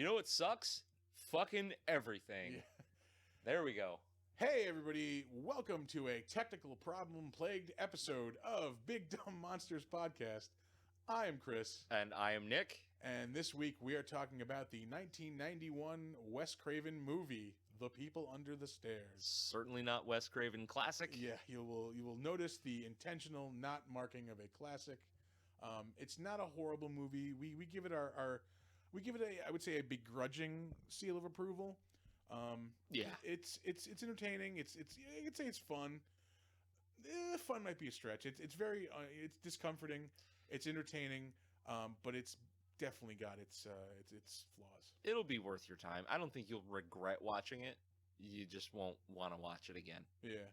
You know what sucks? Fucking everything. Yeah. There we go. Hey everybody, welcome to a technical problem-plagued episode of Big Dumb Monsters Podcast. I am Chris. And I am Nick. And this week we are talking about the 1991 Wes Craven movie, The People Under the Stairs. Certainly not Wes Craven classic. Yeah, you will notice the intentional not marking of a classic. It's not a horrible movie. We give it we give it I would say a begrudging seal of approval. Yeah. It's entertaining. I could say it's fun. Fun might be a stretch. It's very it's discomforting. It's entertaining. But it's definitely got its flaws. It'll be worth your time. I don't think you'll regret watching it. You just won't want to watch it again. Yeah.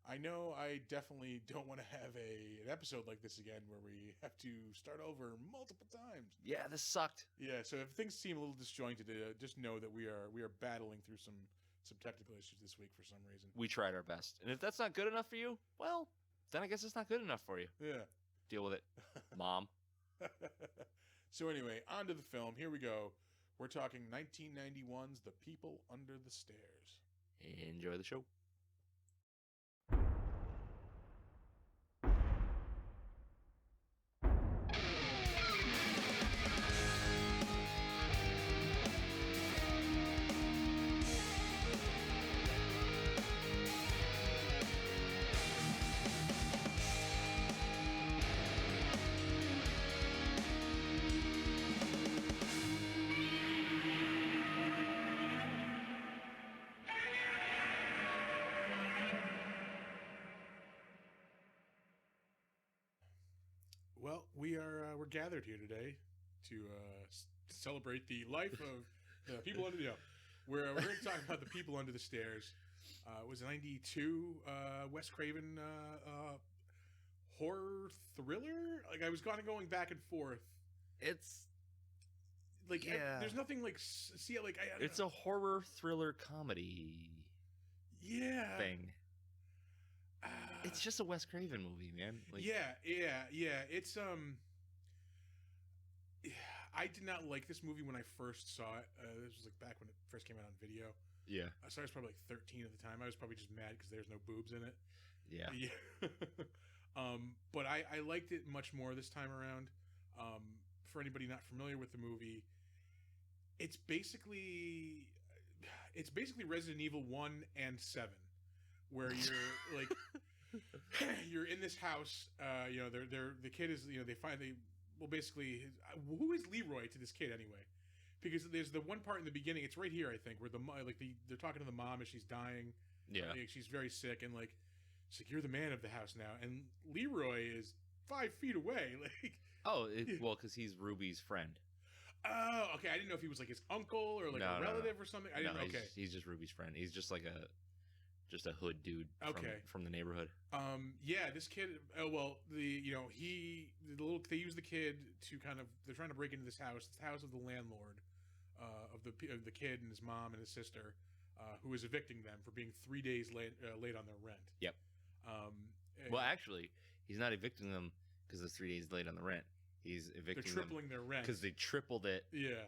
I know I definitely don't want to have an episode like this again where we have to start over multiple times. Yeah, this sucked. Yeah, so if things seem a little disjointed, just know that we are battling through some technical issues this week for some reason. We tried our best. And if that's not good enough for you, well, then I guess it's not good enough for you. Yeah. Deal with it, Mom. So anyway, on to the film. Here we go. We're talking 1991's The People Under the Stairs. Enjoy the show. Well, we're gathered here today to celebrate the life of the people under the. We're going to talk about The People Under the Stairs. It was a '92 Wes Craven horror thriller. Like I was kind of going back and forth. It's like yeah. There's nothing like see like I it's a horror thriller comedy. Yeah. Thing. It's just a Wes Craven movie, man. Like, yeah. It's I did not like this movie when I first saw it. This was like back when it first came out on video. Yeah. So I was probably like 13 at the time. I was probably just mad because there's no boobs in it. Yeah. But I liked it much more this time around. For anybody not familiar with the movie, it's basically Resident Evil 1 and 7. Where you're like, you're in this house. The kid is. They finally. Well, basically, who is Leroy to this kid anyway? Because there's the one part in the beginning. It's right here, I think, where they're talking to the mom as she's dying. Yeah, she's very sick, and like, it's like you're the man of the house now, and Leroy is 5 feet away. Like, well, because he's Ruby's friend. Oh, okay. I didn't know if he was like his uncle or like a relative or something. I didn't know. Okay, he's just Ruby's friend. He's just like a hood dude from the neighborhood. Yeah, this kid, they use the kid to they're trying to break into this house. It's the house of the landlord of the kid and his mom and his sister, who is evicting them for being 3 days late on their rent. Yep. Well, actually, he's not evicting them because they're 3 days late on the rent. He's evicting them. They're tripling their rent. Because they tripled it. Yeah.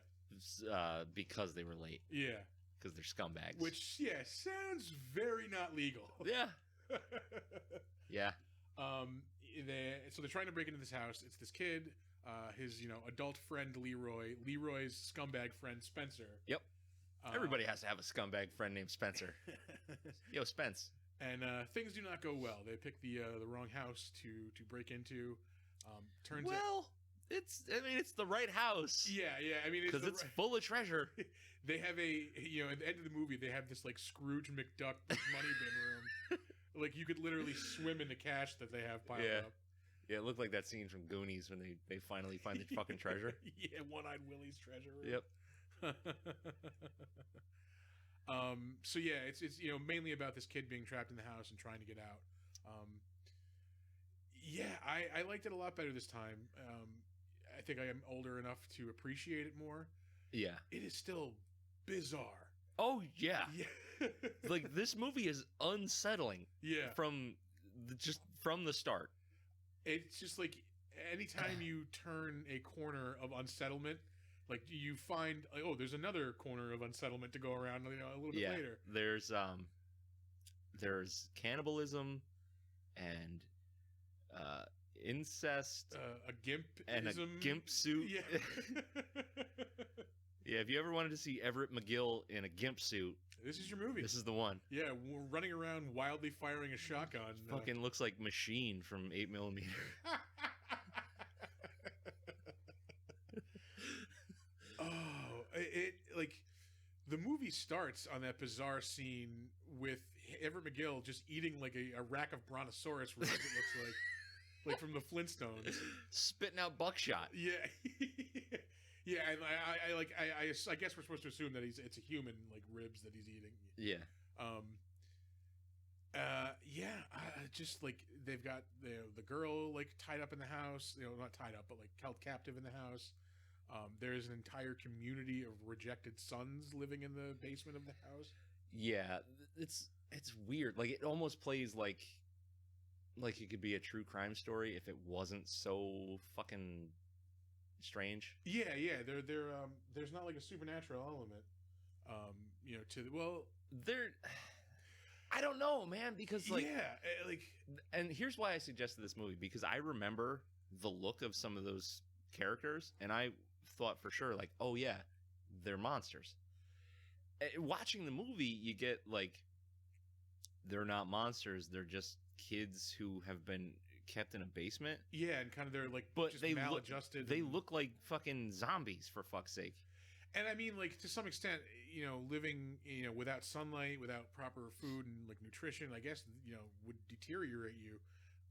Because they were late. Yeah. Because they're scumbags. Which, yeah, sounds very not legal. Yeah. Yeah. So they're trying to break into this house. It's this kid, his, adult friend Leroy, Leroy's scumbag friend Spencer. Yep. Everybody has to have a scumbag friend named Spencer. Yo, Spence. And things do not go well. They pick the wrong house to break into. Turns out... It's the right house. Yeah. I mean, because it's full of treasure. They have at the end of the movie, they have this like Scrooge McDuck money bin room. Like you could literally swim in the cash that they have piled up. Yeah, it looked like that scene from Goonies when they finally find the fucking treasure. Yeah, One-Eyed Willie's treasure room. Yep. So yeah, it's mainly about this kid being trapped in the house and trying to get out. Yeah, I liked it a lot better this time. I think I am older enough to appreciate it more. Yeah. It is still bizarre. Oh, yeah. Like, this movie is unsettling. Yeah. From the start. It's just like anytime you turn a corner of unsettlement, Like you find, like, oh, there's another corner of unsettlement to go around, a little bit later. There's cannibalism and incest, a gimp and a gimp suit. Yeah. Yeah, if you ever wanted to see Everett McGill in a gimp suit, this is your movie. This is the one. Yeah, we're running around wildly firing a shotgun. Fucking looks like Machine from 8mm. Oh, it like the movie starts on that bizarre scene with Everett McGill just eating like a rack of brontosaurus ribs. It looks like from the Flintstones, spitting out buckshot. Yeah, yeah. And I guess we're supposed to assume that it's a human like ribs that he's eating. Yeah. Just like they've got the girl like tied up in the house. Not tied up, but like held captive in the house. There's an entire community of rejected sons living in the basement of the house. Yeah, it's weird. Like it almost plays like it could be a true crime story if it wasn't so fucking strange. Yeah. There's not like a supernatural element. I don't know, man, because and here's why I suggested this movie, because I remember the look of some of those characters, and I thought for sure, like, oh yeah, they're monsters. Watching the movie, you get like, they're not monsters, they're just kids who have been kept in a basement. Yeah, and kind of they're like, but just they maladjusted. They look like fucking zombies, for fuck's sake. And I mean, like, to some extent, living, without sunlight, without proper food and like nutrition, I guess, would deteriorate you.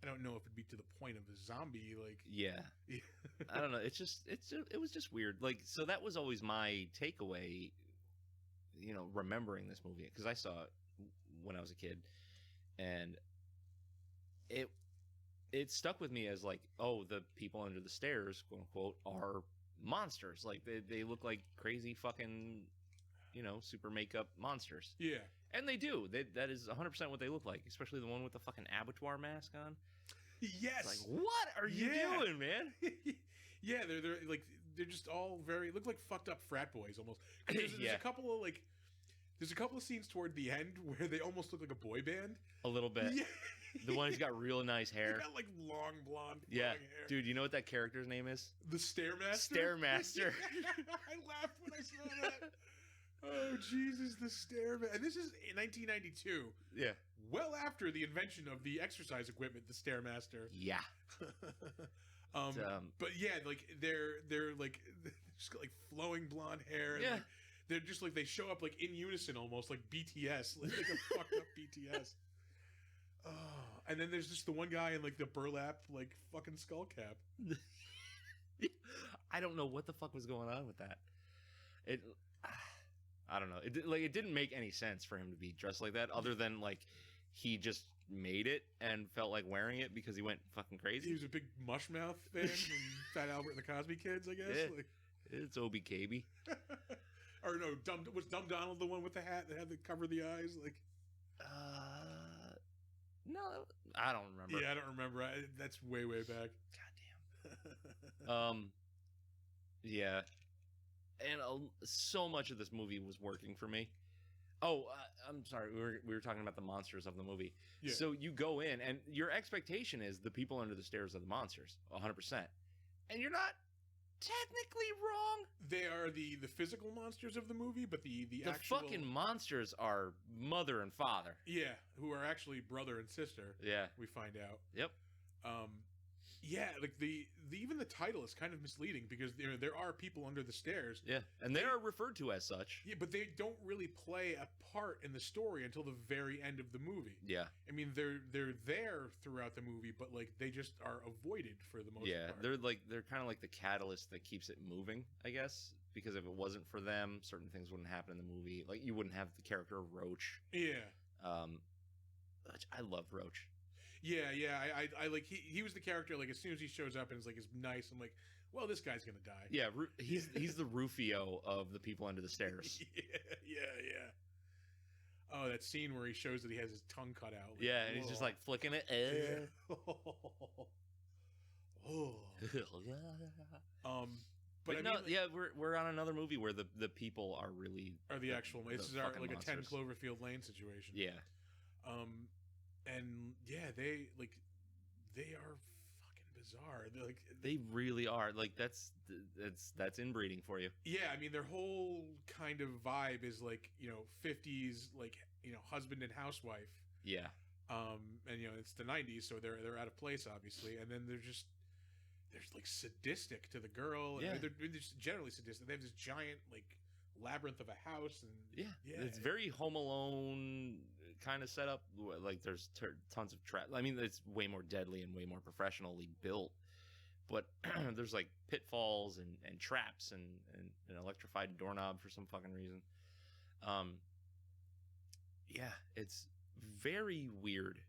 I don't know if it'd be to the point of a zombie, like. Yeah. I don't know. It was just weird. Like, so that was always my takeaway, remembering this movie, because I saw it when I was a kid, and it stuck with me as like, oh, the people under the stairs, quote unquote, are monsters. Like they look like crazy fucking, super makeup monsters. Yeah. And they do. That is 100% what they look like, especially the one with the fucking abattoir mask on. Yes. It's like, what are you doing, man? Yeah, they're just all look like fucked up frat boys almost. There's a couple of scenes toward the end where they almost look like a boy band. A little bit. Yeah. The one who's got real nice hair. He's got like long blonde hair. Dude, you know what that character's name is? The Stairmaster? Stairmaster. I laughed when I saw that. Oh, Jesus, the Stairmaster. And this is in 1992. Yeah. Well after the invention of the exercise equipment, the Stairmaster. Yeah. But yeah, like they're like just got like flowing blonde hair. And yeah. Like, they're just like, they show up like in unison almost, like BTS, like a fucked up BTS. Oh, and then there's just the one guy in like the burlap like fucking skull cap. I don't know what the fuck was going on with that. I don't know. It didn't make any sense for him to be dressed like that, other than like he just made it and felt like wearing it because he went fucking crazy. He was a big Mushmouth fan from Fat Albert and the Cosby Kids, I guess. Yeah. Like, it's OBKB. Or no, was Dumb Donald the one with the hat that had to cover the eyes? Like, no, I don't remember. Yeah, I don't remember. That's way, way back. Goddamn. Yeah, and so much of this movie was working for me. Oh, I'm sorry. We were talking about the monsters of the movie. Yeah. So you go in, and your expectation is the people under the stairs are the monsters, 100%, and you're not technically wrong. They are the physical monsters of the movie, but the actual fucking monsters are mother and father. Yeah, who are actually brother and sister. Yeah, we find out. Yep. Yeah, like even the title is kind of misleading because there are people under the stairs. Yeah, and they are referred to as such. Yeah, but they don't really play a part in the story until the very end of the movie. Yeah, I mean they're there throughout the movie, but like they just are avoided for the most part. Yeah, they're kind of like the catalyst that keeps it moving, I guess. Because if it wasn't for them, certain things wouldn't happen in the movie. Like you wouldn't have the character of Roach. Yeah. I love Roach. Yeah, I like he was the character. Like as soon as he shows up and is like is nice, I'm like, well, this guy's gonna die. Yeah, he's the Rufio of the people under the stairs. Yeah. Oh, that scene where he shows that he has his tongue cut out. Like, yeah, and he's just like flicking it. Yeah. But I no, mean, like, yeah, we're on another movie where the people are really are the actual. This is our fucking like a 10 monsters. Cloverfield Lane situation. Yeah, And yeah, they are fucking bizarre. They're like they really are. Like that's inbreeding for you. yeah, I mean their whole kind of vibe is like 50s like husband and housewife. Yeah, And it's the 90s, so they're out of place obviously, and then they're like sadistic to the girl. Yeah. And they're just generally sadistic. They have this giant like labyrinth of a house, and yeah. It's very Home Alone kind of setup. Like there's tons of traps. I mean, it's way more deadly and way more professionally built. But there's like pitfalls and traps and an electrified doorknob for some fucking reason. Yeah, it's very weird.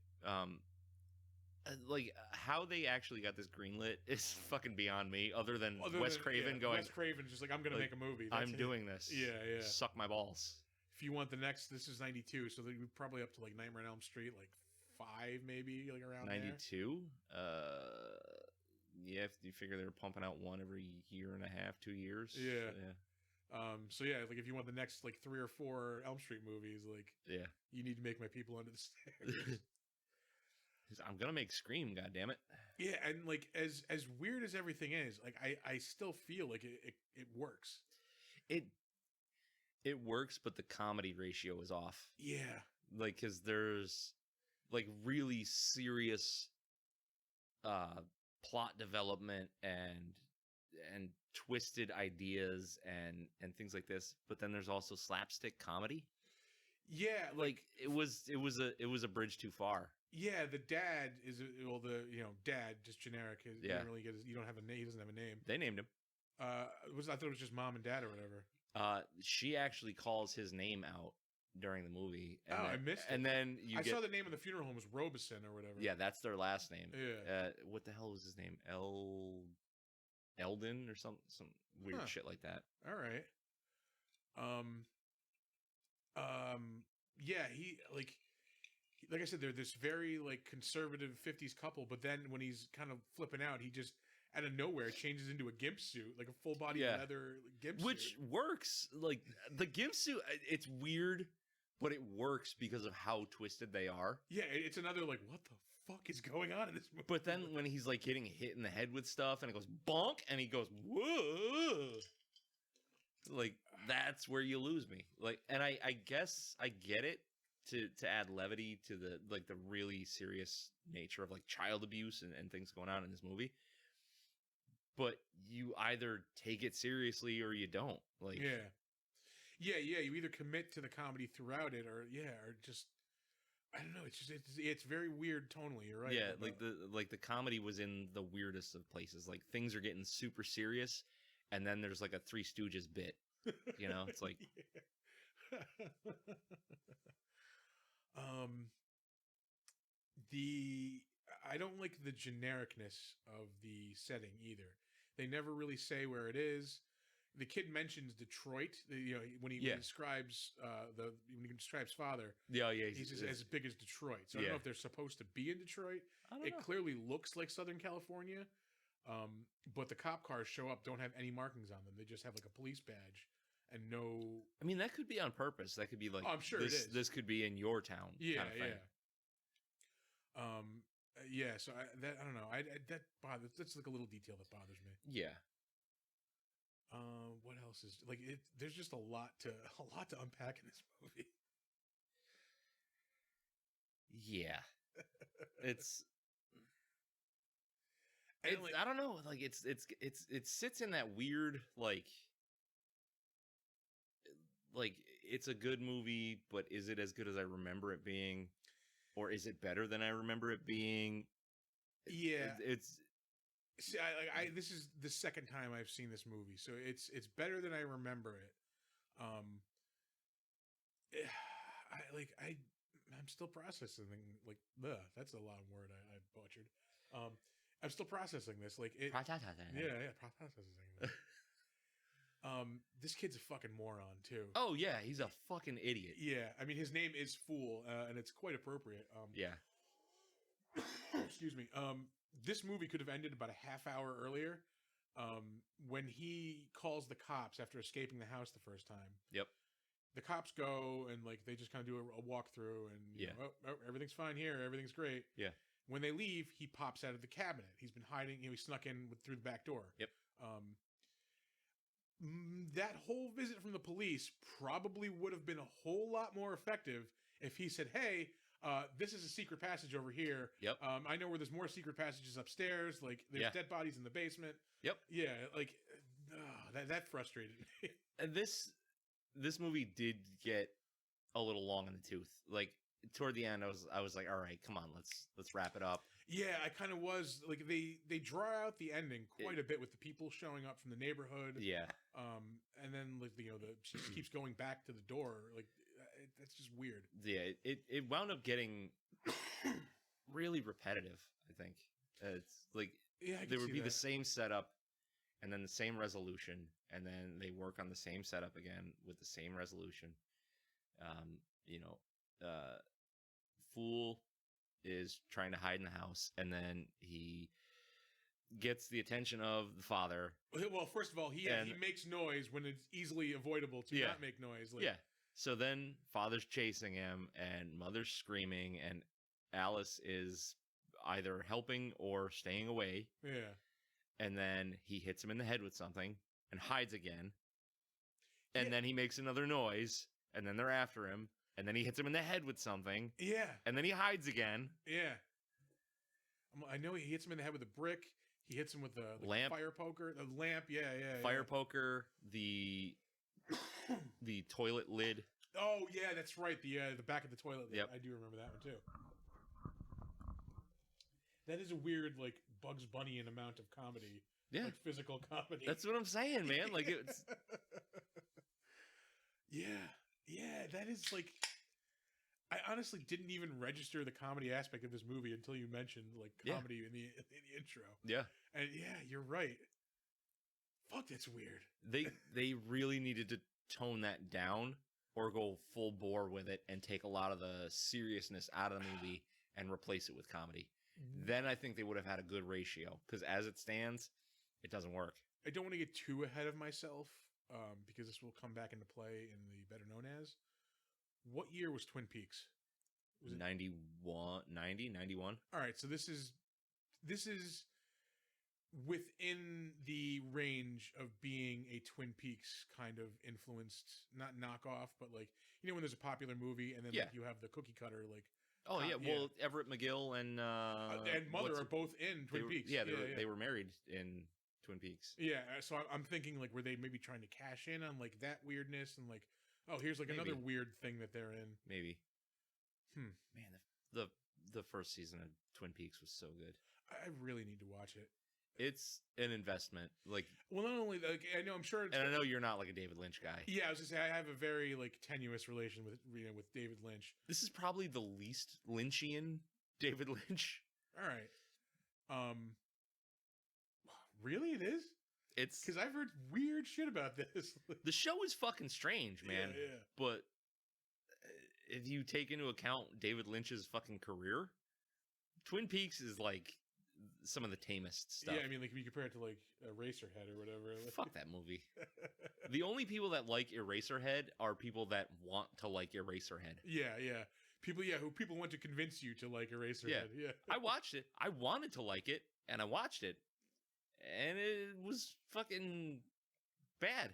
Like how they actually got this greenlit is fucking beyond me. Other than Wes Craven going, Wes Craven's just like, I'm gonna make a movie. I'm doing this. Yeah. Suck my balls. If you want the next, this is 92, so they're probably up to like Nightmare on Elm Street, like 5 maybe, like around 92. Yeah, if you figure they're pumping out one every year and a half, 2 years. Yeah. So yeah, like if you want the next like 3 or 4 Elm Street movies, like you need to make my people under the stairs. I'm gonna make Scream, goddammit. Yeah, and like as weird as everything is, like I still feel like it works. It works, but the comedy ratio is off. Yeah, like because there's like really serious plot development and twisted ideas and things like this, but then there's also slapstick comedy. Yeah, like it was a bridge too far. Yeah, the dad is dad, just generic. He Yeah, didn't really you don't have a name. He doesn't have a name. They named him. I thought it was just mom and dad or whatever. She actually calls his name out during the movie. And I missed it. And then I saw the name of the funeral home was Robeson or whatever. Yeah, that's their last name. Yeah. What the hell was his name? Eldon or some weird shit like that. All right. Yeah, he like I said, they're this very like conservative 50s couple, but then when he's kind of flipping out, he just out of nowhere changes into a gimp suit, like a full body leather gimp suit. Which works. Like the gimp suit, it's weird, but it works because of how twisted they are. Yeah, it's another like, what the fuck is going on in this movie? But then when he's like getting hit in the head with stuff and it goes bonk and he goes, whoa. Like that's where you lose me. Like, and I guess I get it to add levity to the like the really serious nature of like child abuse and things going on in this movie. But you either take it seriously or you don't. Like yeah. You either commit to the comedy throughout it, or just I don't know. It's very weird tonally. You're right. Yeah, like the comedy was in the weirdest of places. Like things are getting super serious, and then there's like a Three Stooges bit. You know, it's like. I don't like the genericness of the setting either. They never really say where it is. The kid mentions Detroit. When he describes when he describes father. Yeah, he's as big as Detroit. So I don't know if they're supposed to be in Detroit. It clearly looks like Southern California, but the cop cars show up don't have any markings on them. They just have like a police badge and no. I mean, that could be on purpose. That could be like, I'm sure it is. This could be in your town. Yeah, kind of thing. Yeah. So I don't know. That bothers. That's like a little detail that bothers me. Yeah. What else is like? There's just a lot to unpack in this movie. Yeah, it's I don't know. Like it sits in that weird like it's a good movie, but is it as good as I remember it being, or is it better than I remember it being? Yeah, it's. See, this is the second time I've seen this movie, so it's better than I remember it. I'm still processing. Like, that's a long word I butchered. I'm still processing this. Like, processing. This kid's a fucking moron too. Oh yeah, he's a fucking idiot. Yeah, I mean his name is Fool, and it's quite appropriate. Yeah. Excuse me. This movie could have ended about a half hour earlier, when he calls the cops after escaping the house the first time. Yep. The cops go and like they just kind of do a walkthrough and you know, everything's fine here, everything's great. Yeah. When they leave, he pops out of the cabinet. He's been hiding. He snuck in through the back door. Yep. That whole visit from the police probably would have been a whole lot more effective if he said, "Hey, this is a secret passage over here. Yep. I know where there's more secret passages upstairs. Like there's dead bodies in the basement." Yep. Yeah. Like that frustrated me. And this movie did get a little long in the tooth. Like toward the end, I was like, all right, come on, let's wrap it up. Yeah, I kind of was like they draw out the ending quite a bit with the people showing up from the neighborhood. Yeah. And then like she just keeps going back to the door. Like that's just weird. Yeah, it wound up getting really repetitive. I think it's like there would be the same setup, and then the same resolution, and then they work on the same setup again with the same resolution. Fool is trying to hide in the house, and then he gets the attention of the father. Well, first of all, he makes noise when it's easily avoidable to not make noise. Like, So then father's chasing him, and mother's screaming, and Alice is either helping or staying away. Yeah. And then he hits him in the head with something and hides again. And then he makes another noise, and then they're after him. And then he hits him in the head with something. Yeah. And then he hides again. Yeah. I know he hits him in the head with a brick. He hits him with the lamp. Fire poker. The lamp, Fire poker, the toilet lid. Oh, yeah, that's right. The back of the toilet lid. Yep. I do remember that one, too. That is a weird, like, Bugs Bunny-an amount of comedy. Yeah. Like, physical comedy. That's what I'm saying, man. Like, it's... Yeah, that is like, I honestly didn't even register the comedy aspect of this movie until you mentioned like comedy in the intro. Yeah, and you're right. Fuck, that's weird. They really needed to tone that down or go full bore with it and take a lot of the seriousness out of the movie and replace it with comedy. Then I think they would have had a good ratio, because as it stands, it doesn't work. I don't want to get too ahead of myself. Because this will come back into play in the Better Known As. What year was Twin Peaks? Was it 91? All right, so this is within the range of being a Twin Peaks kind of influenced, not knockoff, but like, you know, when there's a popular movie and then like, you have the cookie cutter, like. Oh yeah, well, Everett Mcgill and Mother are both in Twin Peaks. Yeah, they were married in Twin Peaks. Yeah, so I'm thinking like, were they maybe trying to cash in on like that weirdness and like, oh, here's like another weird thing that they're in. Maybe. Man, the first season of Twin Peaks was so good. I really need to watch it. It's an investment. Like, well, not only like I know I'm sure, and I know you're not like a David Lynch guy. Yeah, I was gonna say I have a very like tenuous relation with David Lynch. This is probably the least Lynchian David Lynch. All right. Really, it is. It's because I've heard weird shit about this. The show is fucking strange, man. Yeah. But if you take into account David Lynch's fucking career, Twin Peaks is like some of the tamest stuff. Yeah, I mean, like if you compare it to like Eraserhead or whatever. Fuck that movie. The only people that like Eraserhead are people that want to like Eraserhead. Yeah. People want to convince you to like Eraserhead. Yeah. I watched it. I wanted to like it, and I watched it. And it was fucking bad.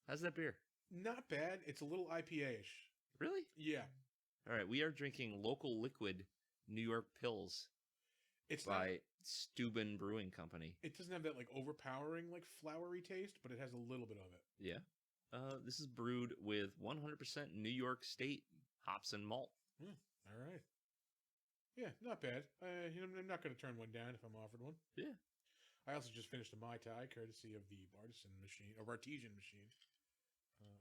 How's that beer? Not bad. It's a little IPA-ish. Really? Yeah. All right. We are drinking Local Liquid New York Pills. It's by Suburban Brewing Company. It doesn't have that like overpowering like flowery taste, but it has a little bit of it. Yeah. This is brewed with 100% New York State hops and malt. All right. Yeah, not bad. I'm not going to turn one down if I'm offered one. Yeah. I also just finished a Mai Tai, courtesy of the Artisan machine, or Artesian machine.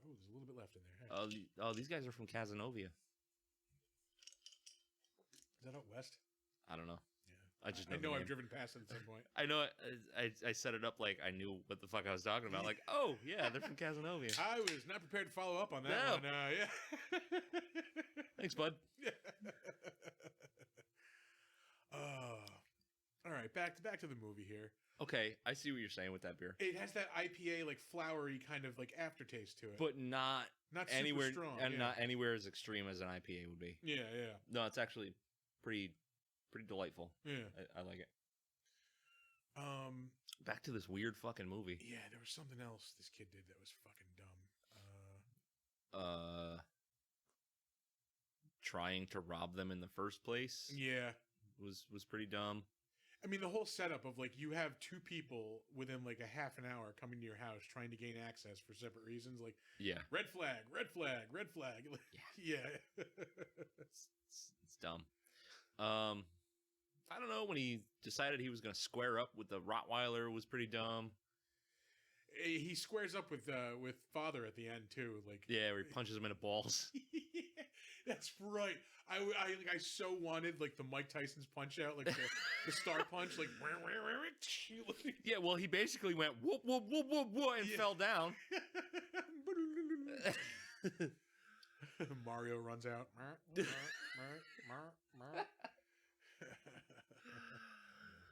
There's a little bit left in there. Hey. These guys are from Cazenovia. Is that out west? I don't know. Yeah. I know I've driven past it at some point. I know. I set it up like I knew what the fuck I was talking about. Like, oh, yeah, they're from Cazenovia. I was not prepared to follow up on that one. Yeah. Thanks, bud. All right, back to the movie here. Okay, I see what you're saying with that beer, It has that IPA like flowery kind of like aftertaste to it, but not not super anywhere strong, and yeah. not anywhere as extreme as an IPA would be. Yeah, yeah, No, it's actually pretty delightful. yeah. I like it. Um, Back to this weird fucking movie. yeah. There was something else this kid did that was fucking dumb. Trying to rob them in the first place Yeah. was pretty dumb. I mean, the whole setup of like you have two people within like a half an hour coming to your house trying to gain access for separate reasons. Like, Yeah, red flag, red flag, red flag. Like, yeah. it's dumb. I don't know, when he decided he was going to square up with the Rottweiler was pretty dumb. He squares up with father at the end too. Like, Yeah, where he punches him in the balls. that's right. I so wanted like the Mike Tyson's punch out, like the star punch, like Yeah, well, he basically went whoop whoop whoop whoop whoop and fell down. Mario runs out.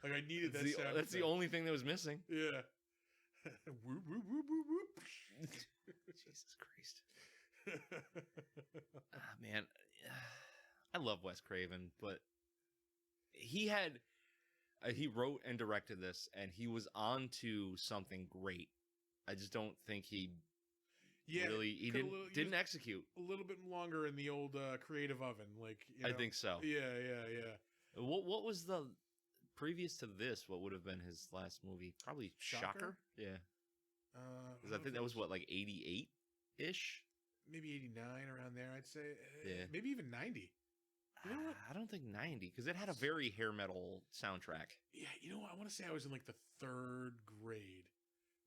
Like, I needed that sound. That's the only thing that was missing. Yeah. Whoop, whoop, whoop, whoop, whoop. Jesus Christ. Man, I love Wes Craven, but he wrote and directed this, and he was on to something great. I just don't think he didn't execute a little bit longer in the old creative oven. Like, you know? I think so. Yeah. What was the previous to this? What would have been his last movie? Probably Shocker. Yeah. Because I think that was what, like 88 ish. Maybe 89, around there. I'd say. Yeah. Maybe even 90. You know what? I don't think 90, because it had a very hair metal soundtrack. Yeah, you know what? I want to say I was in like the 3rd grade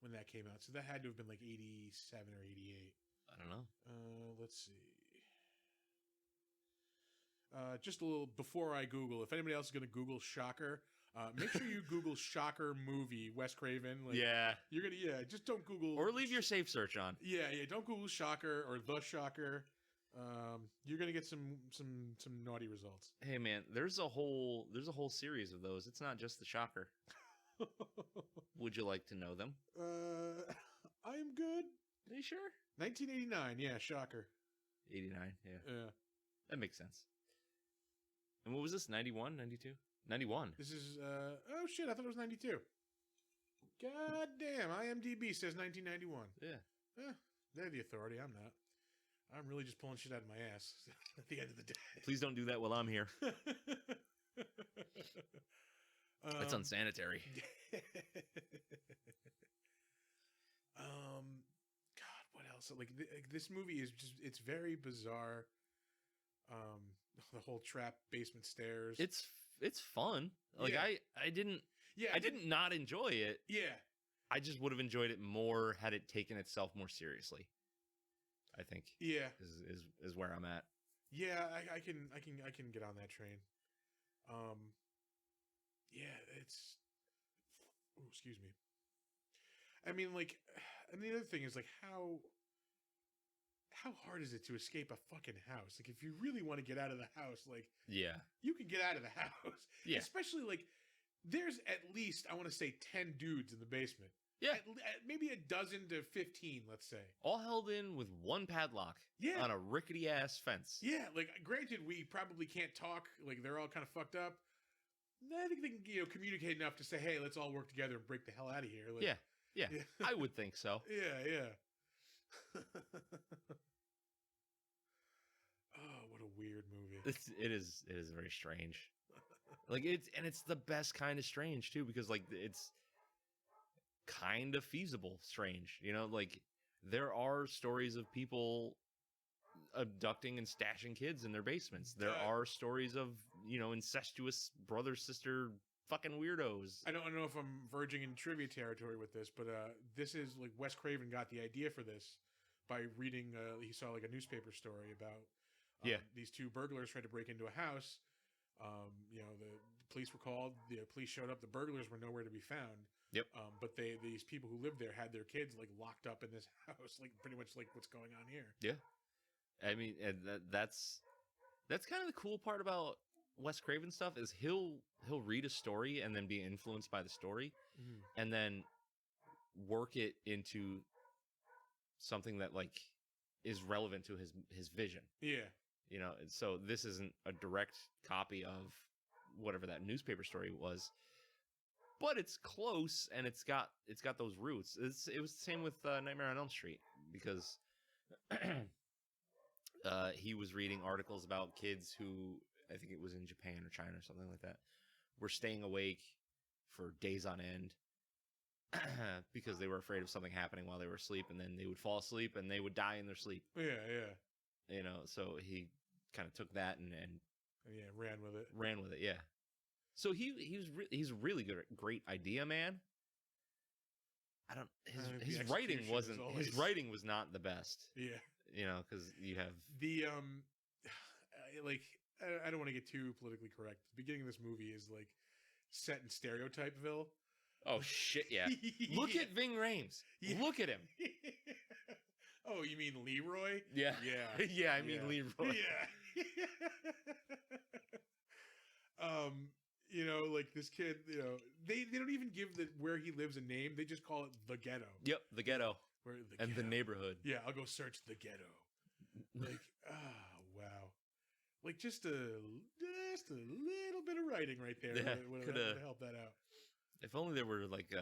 when that came out, so that had to have been like 87 or 88. I don't know. Let's see. Just a little before I Google. If anybody else is going to Google Shocker, make sure you Google Shocker movie Wes Craven. Like, Yeah. you're gonna just don't Google Or leave your safe search on. Yeah. Don't Google Shocker or The Shocker. You're gonna get some naughty results. Hey man, there's a whole series of those. It's not just the Shocker. Would you like to know them? I am good. Are you sure? 1989, yeah, Shocker. 89, yeah. Yeah. That makes sense. And what was this? 91, 92? 91. This is oh shit, I thought it was 92. God damn, IMDb says 1991. Yeah. They're the authority, I'm not. I'm really just pulling shit out of my ass at the end of the day. Please don't do that while I'm here. That's unsanitary. God, what else? Like this movie is it's very bizarre. The whole trap basement stairs. It's fun. Like, Yeah. I didn't not enjoy it. Yeah. I just would have enjoyed it more had it taken itself more seriously. I think. Yeah. Is where I'm at. Yeah, I can get on that train. Yeah, it's excuse me. I mean, like, and the other thing is, like, how hard is it to escape a fucking house? Like, if you really want to get out of the house, like, Yeah. you can get out of the house. Yeah. Especially, like, there's at least, I want to say, 10 dudes in the basement. Yeah. Maybe a dozen to 15, let's say. All held in with one padlock. Yeah. On a rickety ass fence. Yeah, like, granted, we probably can't talk. Like, they're all kind of fucked up. I think they can, communicate enough to say, hey, let's all work together and break the hell out of here. Like, Yeah. I would think so. Yeah. Oh, what a weird movie. It is very strange. Like, it's the best kind of strange too, because like it's kind of feasible strange. Like, there are stories of people abducting and stashing kids in their basements. There are stories of, incestuous brother sister fucking weirdos. I don't know if I'm verging in trivia territory with this, but this is like Wes Craven got the idea for this by reading. He saw like a newspaper story about these two burglars tried to break into a house. The police were called. The police showed up. The burglars were nowhere to be found. Yep. But these people who lived there had their kids like locked up in this house, like pretty much like what's going on here. Yeah. I mean, and that's kind of the cool part about Wes Craven stuff is he'll read a story and then be influenced by the story, and then work it into something that like is relevant to his vision. Yeah. You know, and so this isn't a direct copy of whatever that newspaper story was, but it's close and it's got those roots. It was the same with Nightmare on Elm Street, because he was reading articles about kids who, I think it was in Japan or China or something like that, were staying awake for days on end because they were afraid of something happening while they were asleep, and then they would fall asleep and they would die in their sleep. Yeah. You know, so he kind of took that and ran with it. Ran with it, yeah. So he's a really great idea man. His writing was not the best. Yeah. You know, because you have the like, I don't want to get too politically correct. The beginning of this movie is like set in Stereotypeville. Oh shit, yeah. Look at Ving Rhames. Yeah. Look at him. Oh, you mean Leroy? Yeah. Yeah. Yeah, I mean Leroy. Yeah. You know, like this kid, you know, they don't even give where he lives a name. They just call it the ghetto. Yep, the ghetto. The the neighborhood. Yeah, I'll go search the ghetto. Like, wow. Like just a little bit of writing right there would help that out. If only there were like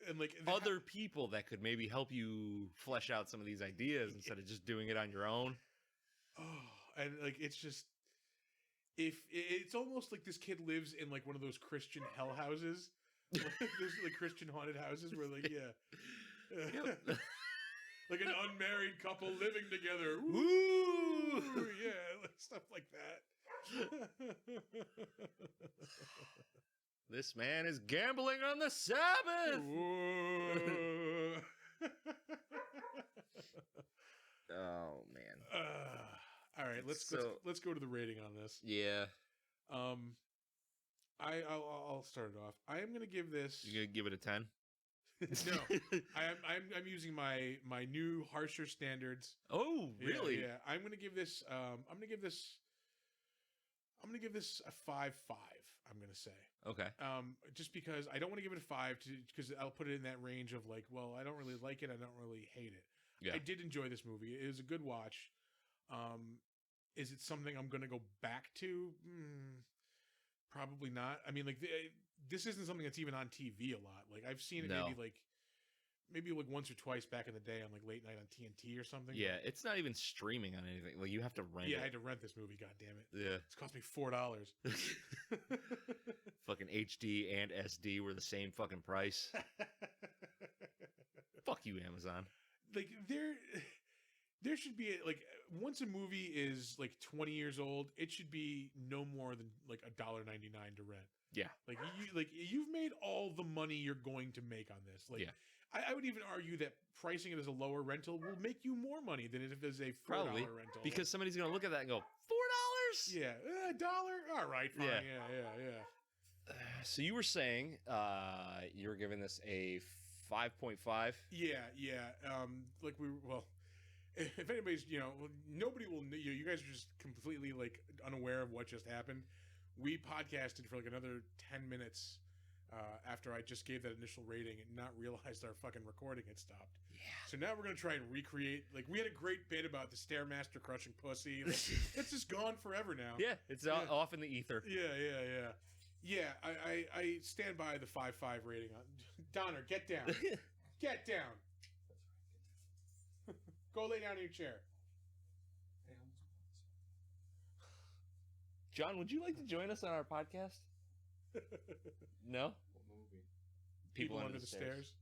and like other people that could maybe help you flesh out some of these ideas instead of just doing it on your own. Oh, and like it's just, if it's almost like this kid lives in like one of those Christian hell houses. There's like Christian haunted houses where like Yep. like an unmarried couple living together. Woo! Yeah, like stuff like that. This man is gambling on the Sabbath. Oh man. All right, let's go to the rating on this. Yeah. I'll start it off. I am gonna give this. You gonna give it a 10? No, I'm using my new harsher standards. Oh, really? Yeah. I'm gonna give this a 5.5. I'm gonna say. Okay. Just because I don't want to give it a 5, because I'll put it in that range of like, well, I don't really like it, I don't really hate it. Yeah. I did enjoy this movie. It was a good watch. Is it something I'm gonna go back to? Probably not. I mean, like this isn't something that's even on TV a lot. Like I've seen it maybe once or twice back in the day on like late night on TNT or something. Yeah, it's not even streaming on anything. Like you have to rent it. Yeah, I had to rent this movie. God damn it. Yeah, it's cost me $4. Fucking HD and SD were the same fucking price. Fuck you, Amazon. Like there should be like, once a movie is like 20 years old, it should be no more than like $1.99 to rent. Yeah, like you've made all the money you're going to make on this. Like, yeah. I would even argue that pricing it as a lower rental will make you more money than if it's a $4 rental. Because somebody's gonna look at that and go, $4? Yeah, $1. All right, fine. Yeah. So you were saying you were giving this a 5.5? Yeah. Like if anybody's, nobody will. You guys are just completely like unaware of what just happened. We podcasted for like another 10 minutes after I just gave that initial rating and not realized our fucking recording had stopped. Yeah. So now we're gonna try and recreate. Like, we had a great bit about the Stairmaster crushing pussy. Like, it's just gone forever now. Yeah, it's off in the ether. Yeah. I stand by the 5.5 rating on Donner. Get down. Get down. Go lay down in your chair. John, would you like to join us on our podcast? No? What movie? People Under the Stairs.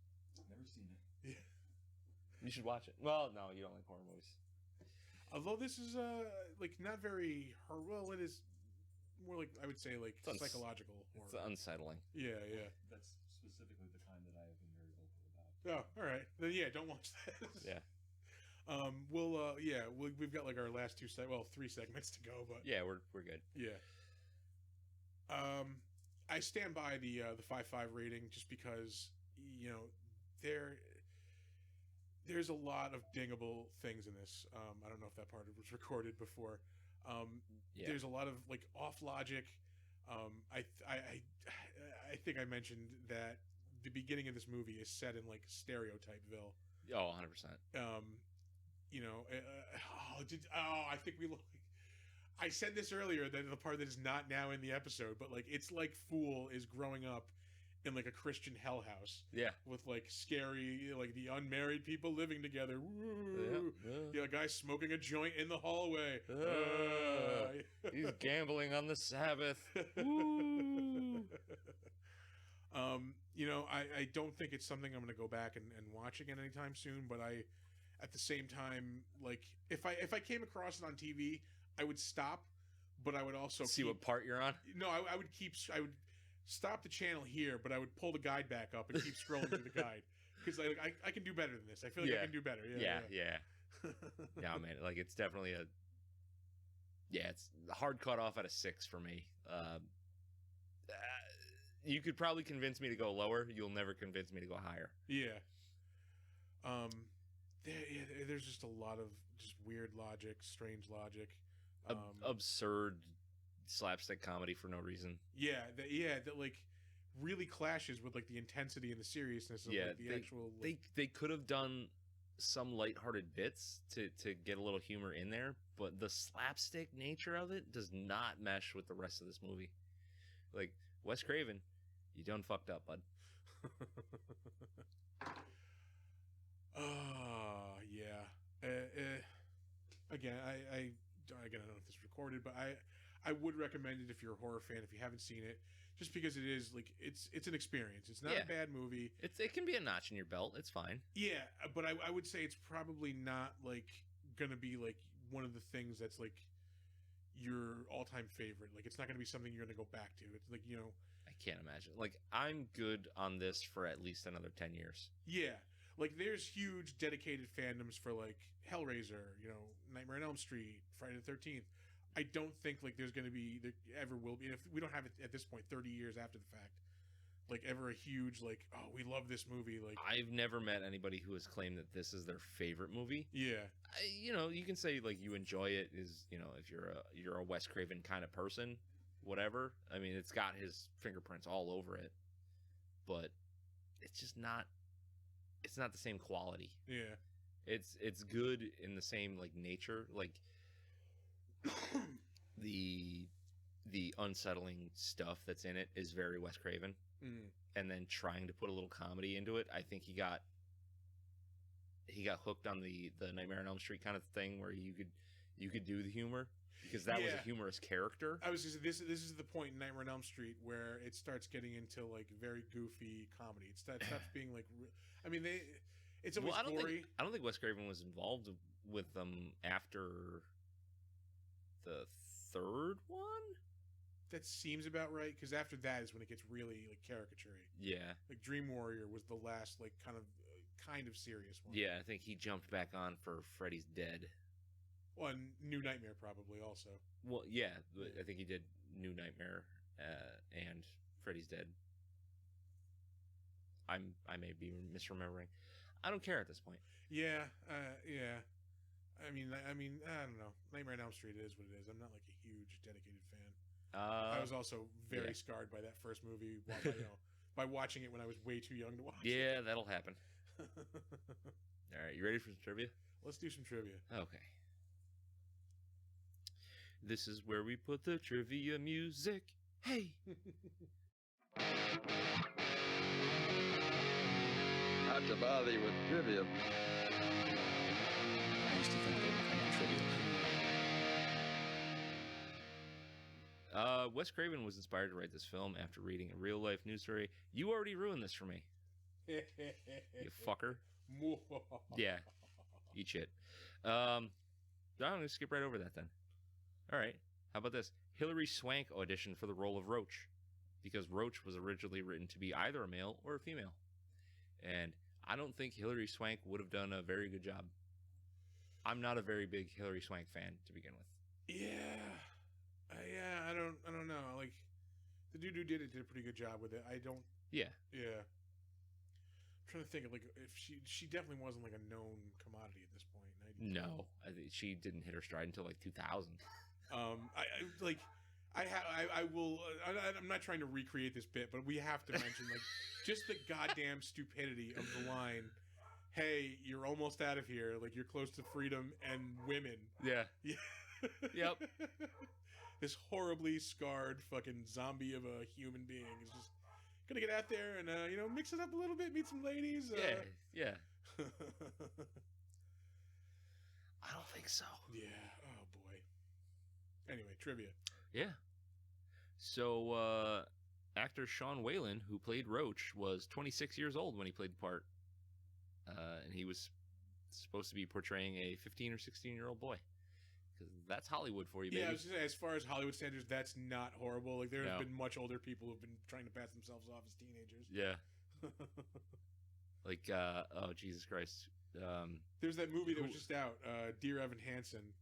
Never seen it. Yeah. You should watch it. Well, no, you don't like horror movies. Although this is like not very well, it is more like, I would say, like psychological horror. It's unsettling. Yeah. That's specifically the kind that I have been very vocal about. Oh, all right. Then yeah, don't watch that. Yeah. We've got like our last 3 segments to go, but yeah, we're good. Yeah. I stand by the 5.5 rating just because there's a lot of dingable things in this. I don't know if that part was recorded before. Yeah. There's a lot of like off logic. I think I mentioned that the beginning of this movie is set in like Stereotypeville. Oh, 100%. I think I said this earlier, that the part that is not now in the episode, but like it's like Fool is growing up in like a Christian hell house. Yeah. With like scary, like the unmarried people living together. Woo! Yeah, a guy smoking a joint in the hallway. He's gambling on the Sabbath. Woo! I don't think it's something I'm going to go back and watch again anytime soon, but at the same time, like if I came across it on TV, I would stop, but I would also see what part you're on. No, I would stop the channel here, but I would pull the guide back up and keep scrolling through the guide, because I can do better than this. I feel like I can do better. Yeah. Yeah, man. Like it's definitely it's a hard cut off at a 6 for me. You could probably convince me to go lower. You'll never convince me to go higher. Yeah. There's just a lot of just weird logic, strange logic, absurd slapstick comedy for no reason. That like really clashes with like the intensity and the seriousness of like the actual. They could have done some lighthearted bits to get a little humor in there, but the slapstick nature of it does not mesh with the rest of this movie. Like Wes Craven, you done fucked up, bud. Again, I don't know if this is recorded, but I would recommend it if you're a horror fan, if you haven't seen it, just because it is like it's an experience. It's not a bad movie. It can be a notch in your belt. It's fine. Yeah, but I would say it's probably not like gonna be like one of the things that's like your all-time favorite. Like it's not gonna be something you're gonna go back to. It's like, I can't imagine. Like I'm good on this for at least another 10 years. Yeah. Like there's huge dedicated fandoms for like Hellraiser, Nightmare on Elm Street, Friday the 13th. I don't think like there ever will be, if we don't have it at this point 30 years after the fact, like ever a huge like, oh, we love this movie. Like I've never met anybody who has claimed that this is their favorite movie. Yeah. You can say like you enjoy it, is if you're a Wes Craven kind of person, whatever. I mean, it's got his fingerprints all over it, but it's just not. It's not the same quality. Yeah. It's good in the same like nature, like the unsettling stuff that's in it is very Wes Craven. And then trying to put a little comedy into it, I think he got hooked on the Nightmare on Elm Street kind of thing where you could do the humor, because that was a humorous character. I was just, this is the point in Nightmare on Elm Street where it starts getting into like very goofy comedy. It stops being like, I mean, it's always gory. I don't think Wes Craven was involved with them after the third one. That seems about right, because after that is when it gets really like caricature-y. Yeah, like Dream Warrior was the last like kind of serious one. Yeah, I think he jumped back on for Freddy's Dead. Well, and New Nightmare probably also. Well, yeah, I think he did New Nightmare and Freddy's Dead. I may be misremembering. I don't care at this point. Yeah. I mean, I don't know. Nightmare on Elm Street is what it is. I'm not like a huge dedicated fan. I was also very scarred by that first movie by watching it when I was way too young to watch. Yeah, that'll happen. All right, you ready for some trivia? Let's do some trivia. Okay. This is where we put the trivia music. Hey! Not to bother you with trivia. I used to think they were kind of trivia. Wes Craven was inspired to write this film after reading a real-life news story. You already ruined this for me. You fucker. Yeah. Eat shit. I'm going to skip right over that then. All right. How about this? Hilary Swank auditioned for the role of Roach because Roach was originally written to be either a male or a female. And I don't think Hilary Swank would have done a very good job. I'm not a very big Hilary Swank fan to begin with. Yeah. I don't know. Like, the dude who did it did a pretty good job with it. Yeah. I'm trying to think of, like, if she definitely wasn't, like, a known commodity at this point. No. I think she didn't hit her stride until, like, 2000. I will. I'm not trying to recreate this bit, but we have to mention like just the goddamn stupidity of the line. Hey, you're almost out of here. Like you're close to freedom and women. Yeah. Yeah. Yep. This horribly scarred fucking zombie of a human being is just gonna get out there and mix it up a little bit, meet some ladies. Yeah. I don't think so. Yeah. Oh boy. Anyway, trivia. Yeah. So, actor Sean Whalen, who played Roach, was 26 years old when he played the part. And he was supposed to be portraying a 15 or 16-year-old boy. Because that's Hollywood for you, baby. Yeah, I was gonna say, as far as Hollywood standards, that's not horrible. Like, there have No. been much older people who've been trying to pass themselves off as teenagers. Yeah. Like, oh, Jesus Christ. There's that movie that was just out, Dear Evan Hansen,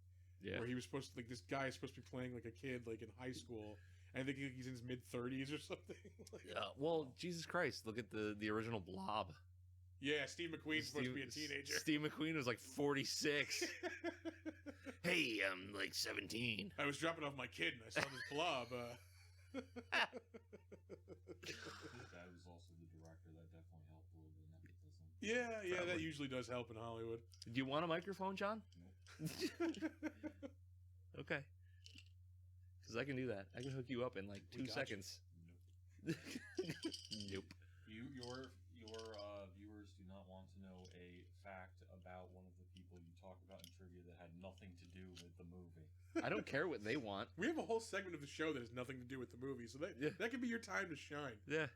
Yeah. where he was supposed to, like, this guy is supposed to be playing, like, a kid, like, in high school. And I think he's in his mid-30s or something. Like, Well, Jesus Christ, look at the original Blob. yeah, Steve McQueen's supposed to be a teenager. Steve McQueen was like 46. Hey, I'm like 17. I was dropping off my kid and I saw this blob. This guy was also the director. That definitely helped a little bit of nepotism. Yeah, that Probably. usually does help in Hollywood. Do you want a microphone, John? Okay. Because I can do that. I can hook you up in like We 2 got seconds. Nope. Your viewers do not want to know a fact about one of the people you talk about in trivia that had nothing to do with the movie. I don't care what they want. We have a whole segment of the show that has nothing to do with the movie, so that could be your time to shine. Yeah.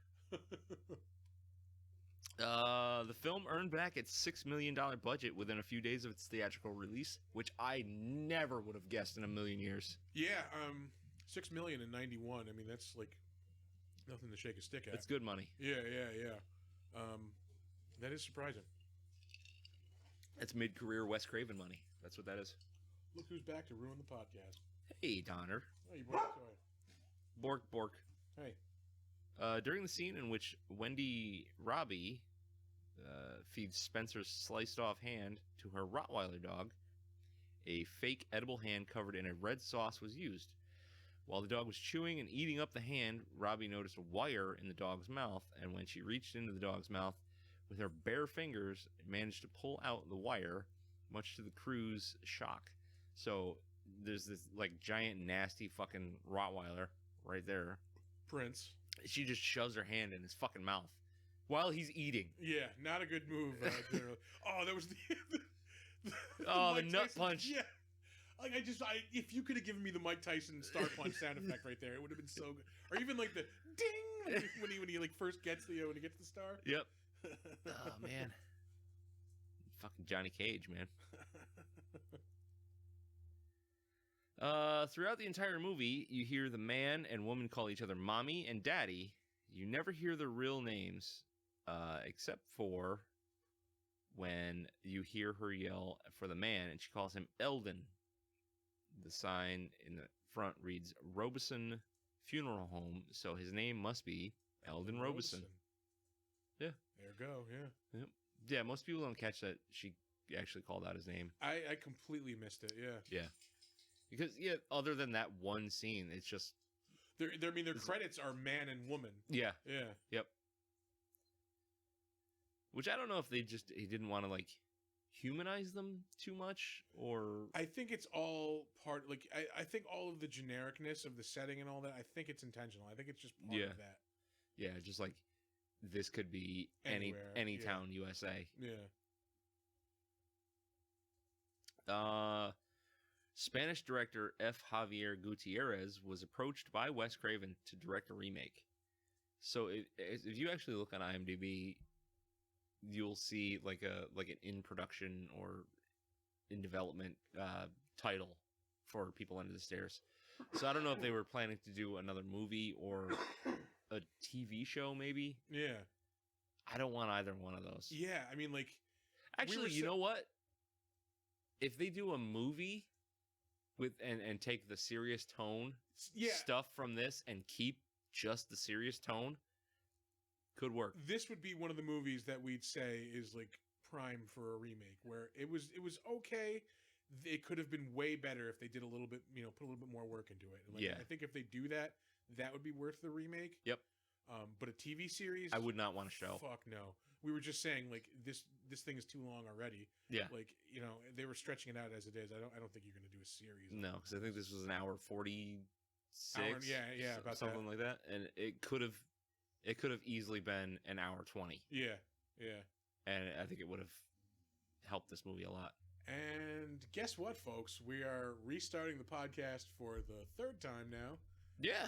The film earned back its $6 million budget within a few days of its theatrical release, which I never would have guessed in a million years. Yeah, $6 million in '91. I mean, that's like nothing to shake a stick at. That's good money. Yeah. That is surprising. That's mid-career Wes Craven money. That's what that is. Look who's back to ruin the podcast. Hey, Donner. Oh, you brought it. Bork. Hey. During the scene in which Wendy Robbie feeds Spencer's sliced-off hand to her Rottweiler dog, a fake edible hand covered in a red sauce was used. While the dog was chewing and eating up the hand, Robbie noticed a wire in the dog's mouth, and when she reached into the dog's mouth with her bare fingers, managed to pull out the wire, much to the crew's shock. So there's this like giant nasty fucking Rottweiler right there. Prince. She just shoves her hand in his fucking mouth while he's eating. Yeah, not a good move. Generally. Oh, that was the The Mike nut Tyson- punch. Yeah. Like if you could have given me the Mike Tyson star punch sound effect right there, it would have been so good. Or even like the ding when he like first gets when he gets the star. Yep. Oh man. Fucking Johnny Cage, man. Throughout the entire movie, you hear the man and woman call each other mommy and daddy. You never hear their real names, except for when you hear her yell for the man, and she calls him Eldon. The sign in the front reads Robeson Funeral Home, so his name must be Eldon Robeson. Yeah. There you go, yeah. Yep. Yeah, most people don't catch that she actually called out his name. I completely missed it, yeah. Yeah. Because, other than that one scene, it's just... Their credits are man and woman. Yeah. Yeah. Yep. Which I don't know if he didn't want to, like, humanize them too much, or... I think it's all part, like, I think all of the genericness of the setting and all that, I think it's intentional. I think it's just part of that. Yeah, just like, this could be any Anywhere, town, USA. Yeah. Spanish director F. Javier Gutierrez was approached by Wes Craven to direct a remake. So if you actually look on IMDb, you'll see like an in production or in development title for People Under the Stairs. So I don't know if they were planning to do another movie or a TV show, maybe. Yeah. I don't want either one of those. Yeah, I mean, like... Actually, you know what? If they do a movie with and take the serious tone stuff from this and keep just the serious tone, could work. This would be one of the movies that we'd say is like prime for a remake, where it was okay. it could have been way better if they did a little bit, put a little bit more work into it. And, Yeah. I think if they do that, that would be worth the remake. Yep. But a TV series, I would not want to show. Fuck no. We were just saying like this thing is too long already. Yeah. Like, they were stretching it out as it is. I don't think you're going to do a series. No, because I think this was an hour 46. Yeah, about something like that, and it could have easily been an hour 20. Yeah. And I think it would have helped this movie a lot. And guess what, folks? We are restarting the podcast for the third time now. Yeah.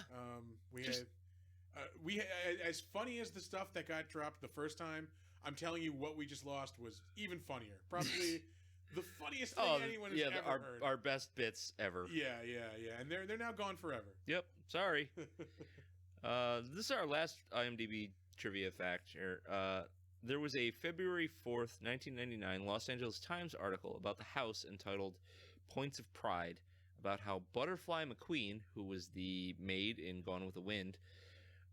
We had as funny as the stuff that got dropped the first time. I'm telling you, what we just lost was even funnier. Probably the funniest thing anyone has ever heard. Our best bits ever. Yeah. And they're now gone forever. Yep. Sorry. This is our last IMDb trivia fact here. There was a February 4th, 1999 Los Angeles Times article about the house entitled Points of Pride, about how Butterfly McQueen, who was the maid in Gone with the Wind,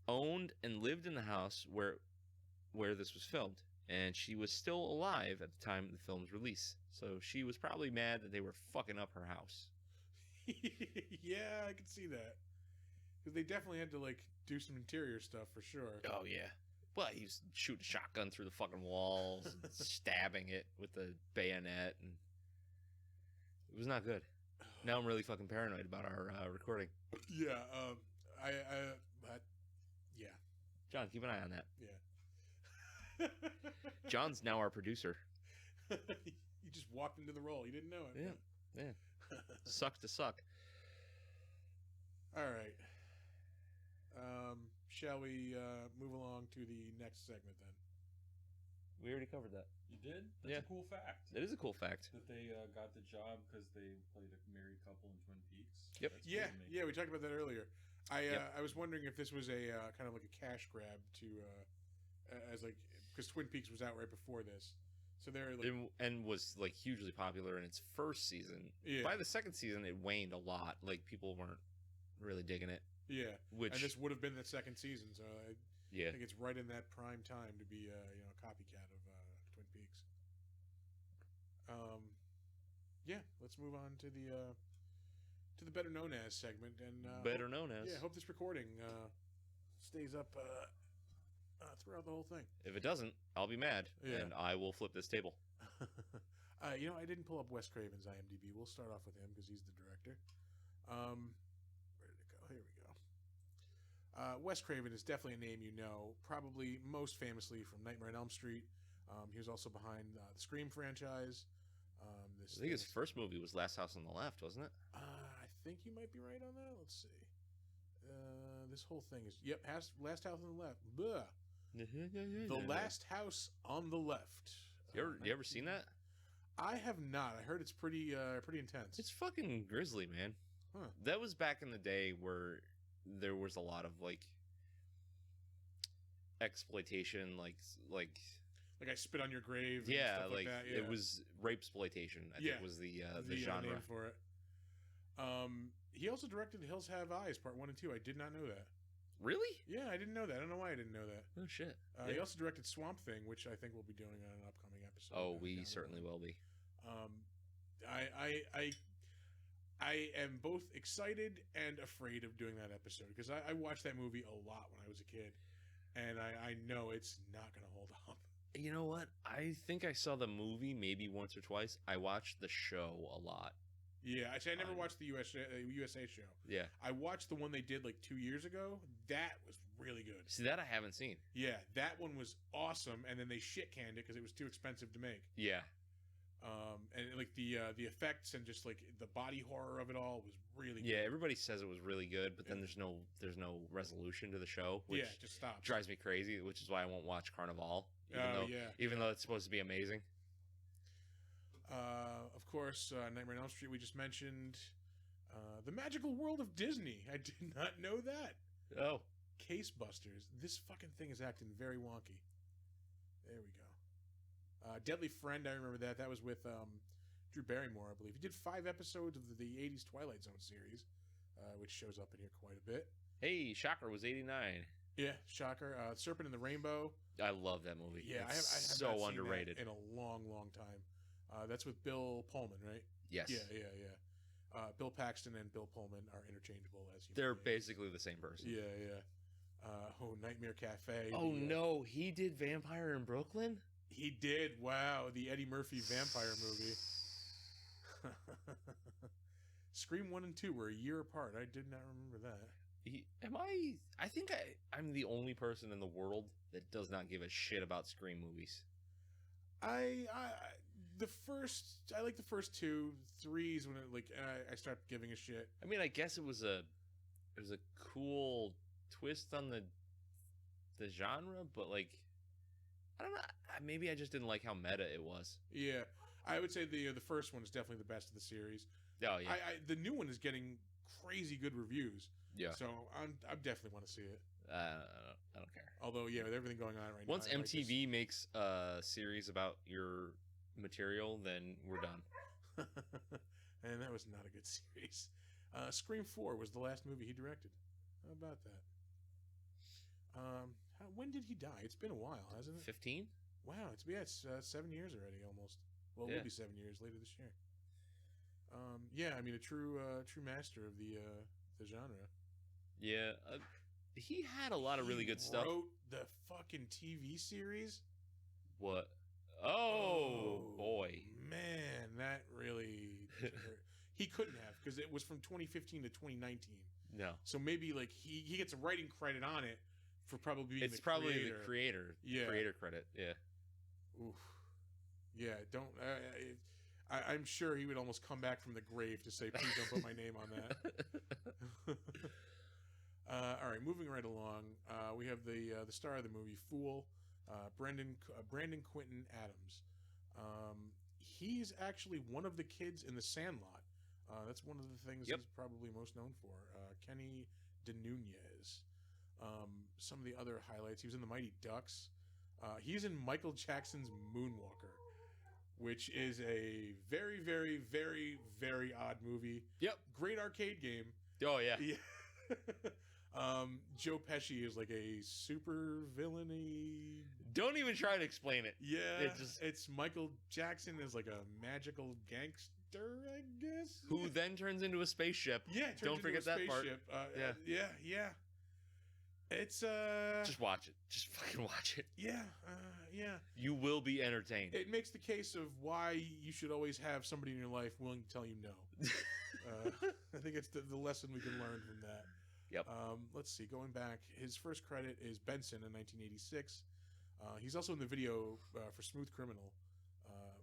owned and lived in the house where this was filmed, and she was still alive at the time of the film's release. So she was probably mad that they were fucking up her house. Yeah, I can see that. Because they definitely had to do some interior stuff for sure. Oh yeah. Well, he was shooting a shotgun through the fucking walls, and stabbing it with the bayonet, and it was not good. Now I'm really fucking paranoid about our recording. Yeah, yeah. John, keep an eye on that. Yeah. John's now our producer. You just walked into the role. You didn't know it. Yeah. Suck to suck. All right. Shall we move along to the next segment then? We already covered that. You did? That's a cool fact. It is a cool fact. That they got the job because they played a married couple in Twin Peaks. Yep. That's cool to me. Yeah, we talked about that earlier. I was wondering if this was a kind of like a cash grab to because Twin Peaks was out right before this, so they're and was hugely popular in its first season. Yeah. By the second season, it waned a lot. People weren't really digging it. Yeah, and this would have been the second season, so I think it's right in that prime time to be a copycat of Twin Peaks. Let's move on to the better known as segment, and better known as. Yeah, hope this recording stays up throughout the whole thing. If it doesn't, I'll be mad, and I will flip this table. I didn't pull up Wes Craven's IMDb. We'll start off with him because he's the director. Where did it go? Here we go. Wes Craven is definitely a name you know, probably most famously from Nightmare on Elm Street. He was also behind the Scream franchise. I think his first movie was Last House on the Left, wasn't it? I think you might be right on that. Let's see. This whole thing is Last House on the Left. Blah. The Last House on the Left. You ever seen that? I have not. I heard it's pretty intense. It's fucking grisly, man. Huh. That was back in the day where there was a lot of exploitation, like I Spit on Your Grave. Yeah, and stuff like that. Yeah. It was rape exploitation. I think was the genre name for it. He also directed Hills Have Eyes Part 1 and 2. I did not know that. Really? Yeah, I didn't know that. I don't know why I didn't know that. Oh shit. He also directed Swamp Thing, which I think we'll be doing on an upcoming episode. Oh, we certainly will be. I am both excited and afraid of doing that episode because I watched that movie a lot when I was a kid, and I know it's not going to hold up. You know what? I think I saw the movie maybe once or twice. I watched the show a lot. Yeah, actually, I never watched the USA show. Yeah. I watched the one they did 2 years ago. That was really good. See, that I haven't seen. Yeah, that one was awesome, and then they shit-canned it because it was too expensive to make. Yeah. And the effects and just the body horror of it all was really good. Yeah, everybody says it was really good, but then there's no resolution to to which it just stops. Drives me crazy, which is why I won't watch Carnival. Even though it's supposed to be amazing. Of course, Nightmare on Elm Street we just mentioned. The Magical World of Disney. I did not know that. Oh. Case Busters. This fucking thing is acting very wonky. There we go. Deadly Friend, I remember that. That was with Drew Barrymore, I believe. He did 5 episodes of the 80s Twilight Zone series, which shows up in here quite a bit. Hey, Shocker was 89. Yeah, Shocker. Serpent in the Rainbow. I love that movie. Yeah, I have so not seen underrated. that in a long, long time. That's with Bill Pullman, right? Yes. Yeah. Bill Paxton and Bill Pullman are interchangeable as you. They're basically the same person. Yeah. Nightmare Cafe. Oh no, he did Vampire in Brooklyn? He did. Wow, the Eddie Murphy vampire movie. Scream 1 and 2 were a year apart. I did not remember that. I think I'm the only person in the world that does not give a shit about Scream movies. I like the first 2. 3's when I start giving a shit. I mean, I guess it was a cool twist on the genre, but like, I don't know. Maybe I just didn't like how meta it was. Yeah, I would say the first one is definitely the best of the series. Oh yeah. The new one is getting crazy good reviews. Yeah. So I definitely want to see it. I don't care. Although, yeah, with everything going on right Once now. MTV makes a series about your material, then we're done. And that was not a good series. Scream 4 was the last movie he directed. How about that? When did he die? It's been a while, hasn't it? 15? Wow, it's 7 years already, almost. Well, it will be 7 years later this year. Yeah, I mean, a true master of the genre. Yeah, he had a lot of really good stuff. Wrote the fucking TV series. What? Oh boy, man, that really hurt. He couldn't have, because it was from 2015 to 2019. No, so maybe like he gets a writing credit on it for probably being it's probably the creator. Yeah, creator credit. Yeah. Oof. Yeah. Don't. I'm sure he would almost come back from the grave to say, "Please don't put my name on that." All right, moving right along. We have the star of the movie, Fool, Brandon Quinton Adams. He's actually one of the kids in The Sandlot. That's one of the things he's probably most known for. Kenny DeNunez. Some of the other highlights: he was in The Mighty Ducks. He's in Michael Jackson's Moonwalker, which is a very, very, very, very odd movie. Yep. Great arcade game. Oh yeah. Joe Pesci is like a super villainy. Don't even try to explain it. Yeah, it's Michael Jackson is like a magical gangster, I guess. Who then turns into a spaceship. Yeah, don't forget that part. Yeah. It's just watch it. Just fucking watch it. Yeah. You will be entertained. It makes the case of why you should always have somebody in your life willing to tell you no. I think it's the lesson we can learn from that. Yep. Let's see. Going back, his first credit is Benson in 1986. He's also in the video for Smooth Criminal,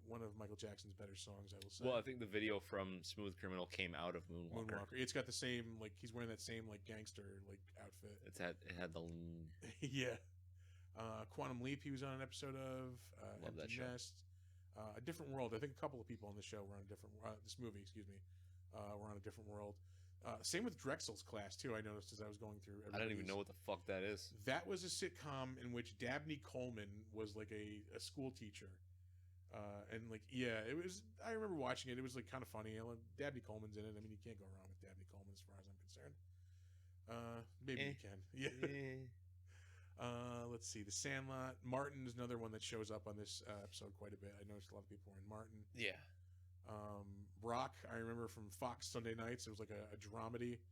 one of Michael Jackson's better songs, I will say. Well, I think the video from Smooth Criminal came out of Moonwalker. It's got the same, like, he's wearing that same, like, gangster, like, outfit. It had the... Yeah. Quantum Leap, he was on an episode of. Love that show. Nest. A Different World. I think a couple of people on the show were on a different... this movie, excuse me, were on a different world. Same with Drexel's Class, too, I noticed as I was going through. I don't even know what the fuck that is. That was a sitcom in which Dabney Coleman was like a school teacher. And like, yeah, it was, I remember watching it. It was like kind of funny. Dabney Coleman's in it. I mean, you can't go wrong with Dabney Coleman as far as I'm concerned. Maybe you can. Yeah. Let's see. The Sandlot. Martin is another one that shows up on this episode quite a bit. I noticed a lot of people were in Martin. Yeah. Rock, I remember from Fox Sunday Nights. It was like a dramedy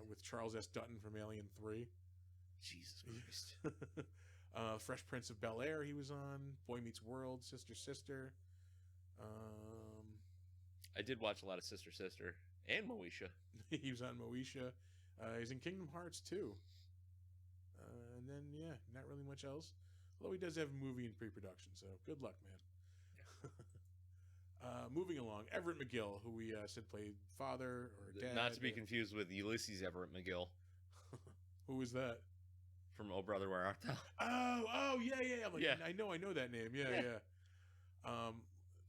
with Charles S. Dutton from Alien 3. Jesus Christ. Fresh Prince of Bel-Air he was on. Boy Meets World, Sister Sister. I did watch a lot of Sister Sister and Moesha. He was on Moesha. He's in Kingdom Hearts too. And then, yeah, not really much else. Although he does have a movie in pre-production, so good luck, man. Moving along, Everett Mcgill, who we said played father or dad. Not to be confused with Ulysses Everett McGill. Who is that? From Oh Brother, Where Art Thou? Oh, yeah. Like, yeah. I know that name. Yeah.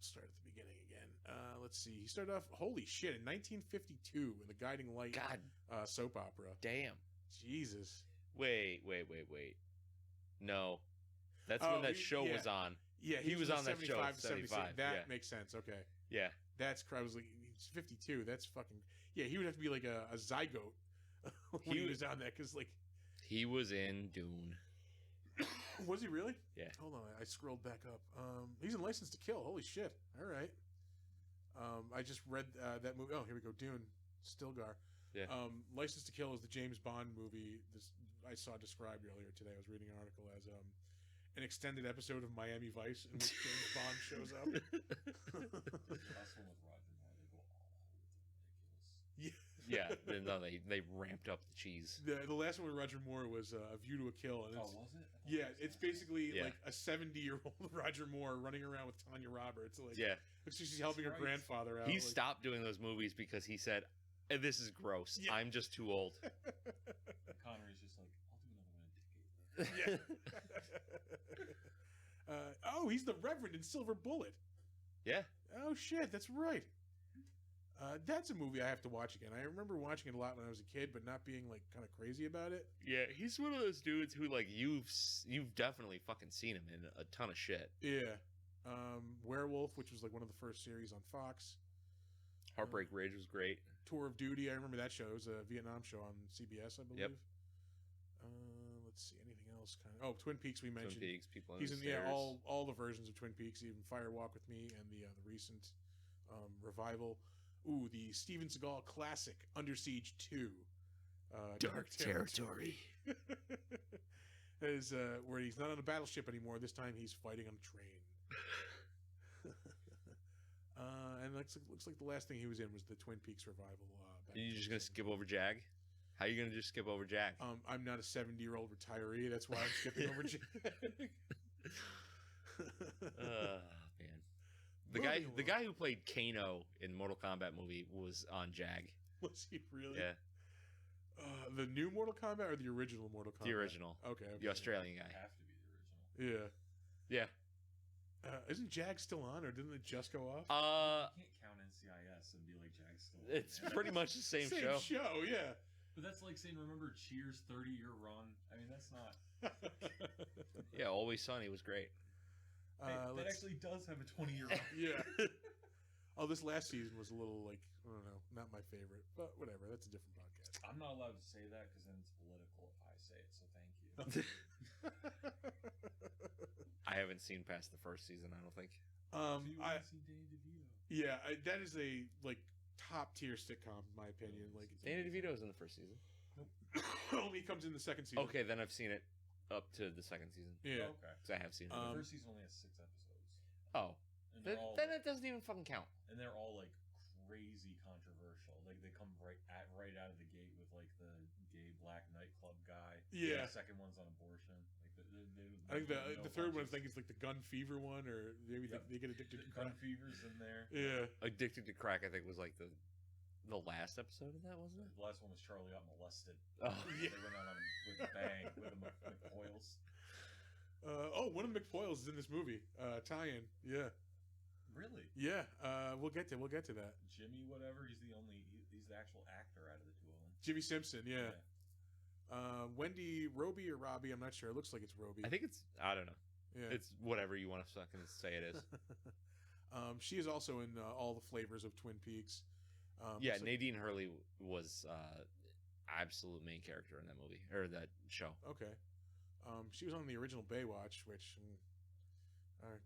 Start at the beginning again. Let's see. He started off, holy shit, in 1952 in the Guiding Light soap opera. Damn. Jesus. Wait. No. That's when that show was on. Yeah, he was on that show. 75. That makes sense. Okay. Yeah. That's I was like, he's 52. That's fucking. Yeah, he would have to be like a zygote when he was on that, because like. He was in Dune. Was he really? Yeah. Hold on, I scrolled back up. He's in License to Kill. Holy shit! All right. I just read that movie. Oh, here we go. Dune, Stilgar. Yeah. License to Kill is the James Bond movie. This I saw described earlier today. I was reading an article as an extended episode of Miami Vice in which James Bond shows up. Last one with Roger Moore, they go all ridiculous. Yeah. Yeah. No, they ramped up the cheese. The last one with Roger Moore was A View to a Kill, and Oh, it's, was it? I thought yeah, it was it's last basically Yeah. like a 70-year-old Roger Moore running around with Tanya Roberts. Like, Yeah. she's helping her Right. grandfather out. He like, stopped doing those movies because he said, "This is gross. Yeah. I'm just too old." one. Connery's just like, I'll do another one in a decade. Yeah. Oh, he's the Reverend in Silver Bullet. Yeah. Oh shit, that's right. That's a movie I have to watch again. I remember watching it a lot when I was a kid, but not being like kind of crazy about it. Yeah, he's one of those dudes who like you've definitely fucking seen him in a ton of shit. Yeah. Werewolf, which was like one of the first series on Fox. Heartbreak Ridge was great. Tour of Duty, I remember that show. It was a Vietnam show on CBS, I believe. Yep. Let's see, anything else? Twin Peaks we mentioned. Twin Peaks, people. He's in Stairs. all the versions of Twin Peaks, even Fire Walk with Me and the recent revival. Ooh, the Steven Seagal classic Under Siege 2. Dark Territory. Is where he's not on a battleship anymore. This time he's fighting on a train. And looks like the last thing he was in was the Twin Peaks revival. Back Are you in just gonna 2007. skip over Jag? How are you gonna just skip over Jag? I'm not a 70-year-old retiree. That's why I'm skipping over Jag. Man. The Moving guy who played Kano in Mortal Kombat movie was on Jag. Was he really? Yeah, The new Mortal Kombat or the original Mortal Kombat? the original, Okay. the Australian guy. Have to be the original. Yeah. Yeah. Isn't Jag still on, or didn't it just go off? You can't count NCIS and be like Jack's still on, It's man. pretty much the same show. Yeah. But that's like saying, remember Cheers' 30-year run? I mean, that's not. Yeah, Always Sunny was great. Hey, that actually does have a 20-year run. Yeah. Oh, this last season was a little like, I don't know, not my favorite, but whatever. That's a different podcast. I'm not allowed to say that because then it's political if I say it, so thank you. I haven't seen past the first season. I don't think. Do you want to see Danny DeVito? Yeah, that is a like top tier sitcom in my opinion. Like Danny DeVito's in the first season. only comes in the second season. Okay, then I've seen it up to the second season. Yeah. Oh, okay. Because I have seen it. The first season only has 6 episodes. Oh, And they're all, then it doesn't even fucking count. and they're all like crazy controversial. Like they come right out of the gate with like the gay black nightclub guy. Yeah. The second one's on abortion. Like I think the third one, I think, is like the gun fever one, or maybe Yep. they get addicted to Gun crack. Fever's in there. Yeah. Addicted to Crack, I think, was like the last episode of that, wasn't it? The last one was Charlie got molested. Oh, Yeah. They went out on him with a bang with the McCoils. One of the McPoyles is in this movie. Tie-in. Yeah. Really? Yeah. We'll get to that. Jimmy, whatever. He's the actual actor out of the two of them. Jimmy Simpson. Yeah. Wendy Roby or Robbie, I'm not sure. It looks like it's Roby. I think it's, I don't know. Yeah. It's whatever you want to fucking say it is. She is also in all the flavors of Twin Peaks. Yeah, looks like- Nadine Hurley was absolute main character in that movie, or that show. Okay. She was on the original Baywatch, which,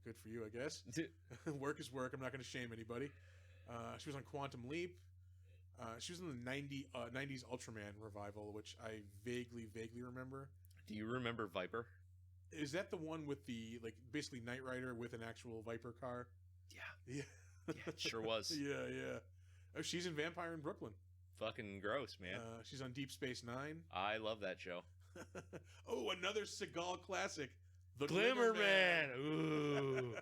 good for you, I guess. Work is work. I'm not going to shame anybody. She was on Quantum Leap. She was in the 90s Ultraman revival, which I vaguely remember. Do you remember Viper? Is that the one with the, like, basically Knight Rider with an actual Viper car? Yeah. Yeah. Yeah, it sure was. Yeah. Oh, she's in Vampire in Brooklyn. Fucking gross, man. She's on Deep Space Nine. I love that show. Oh, another Seagal classic. The Glimmer Man. Ooh.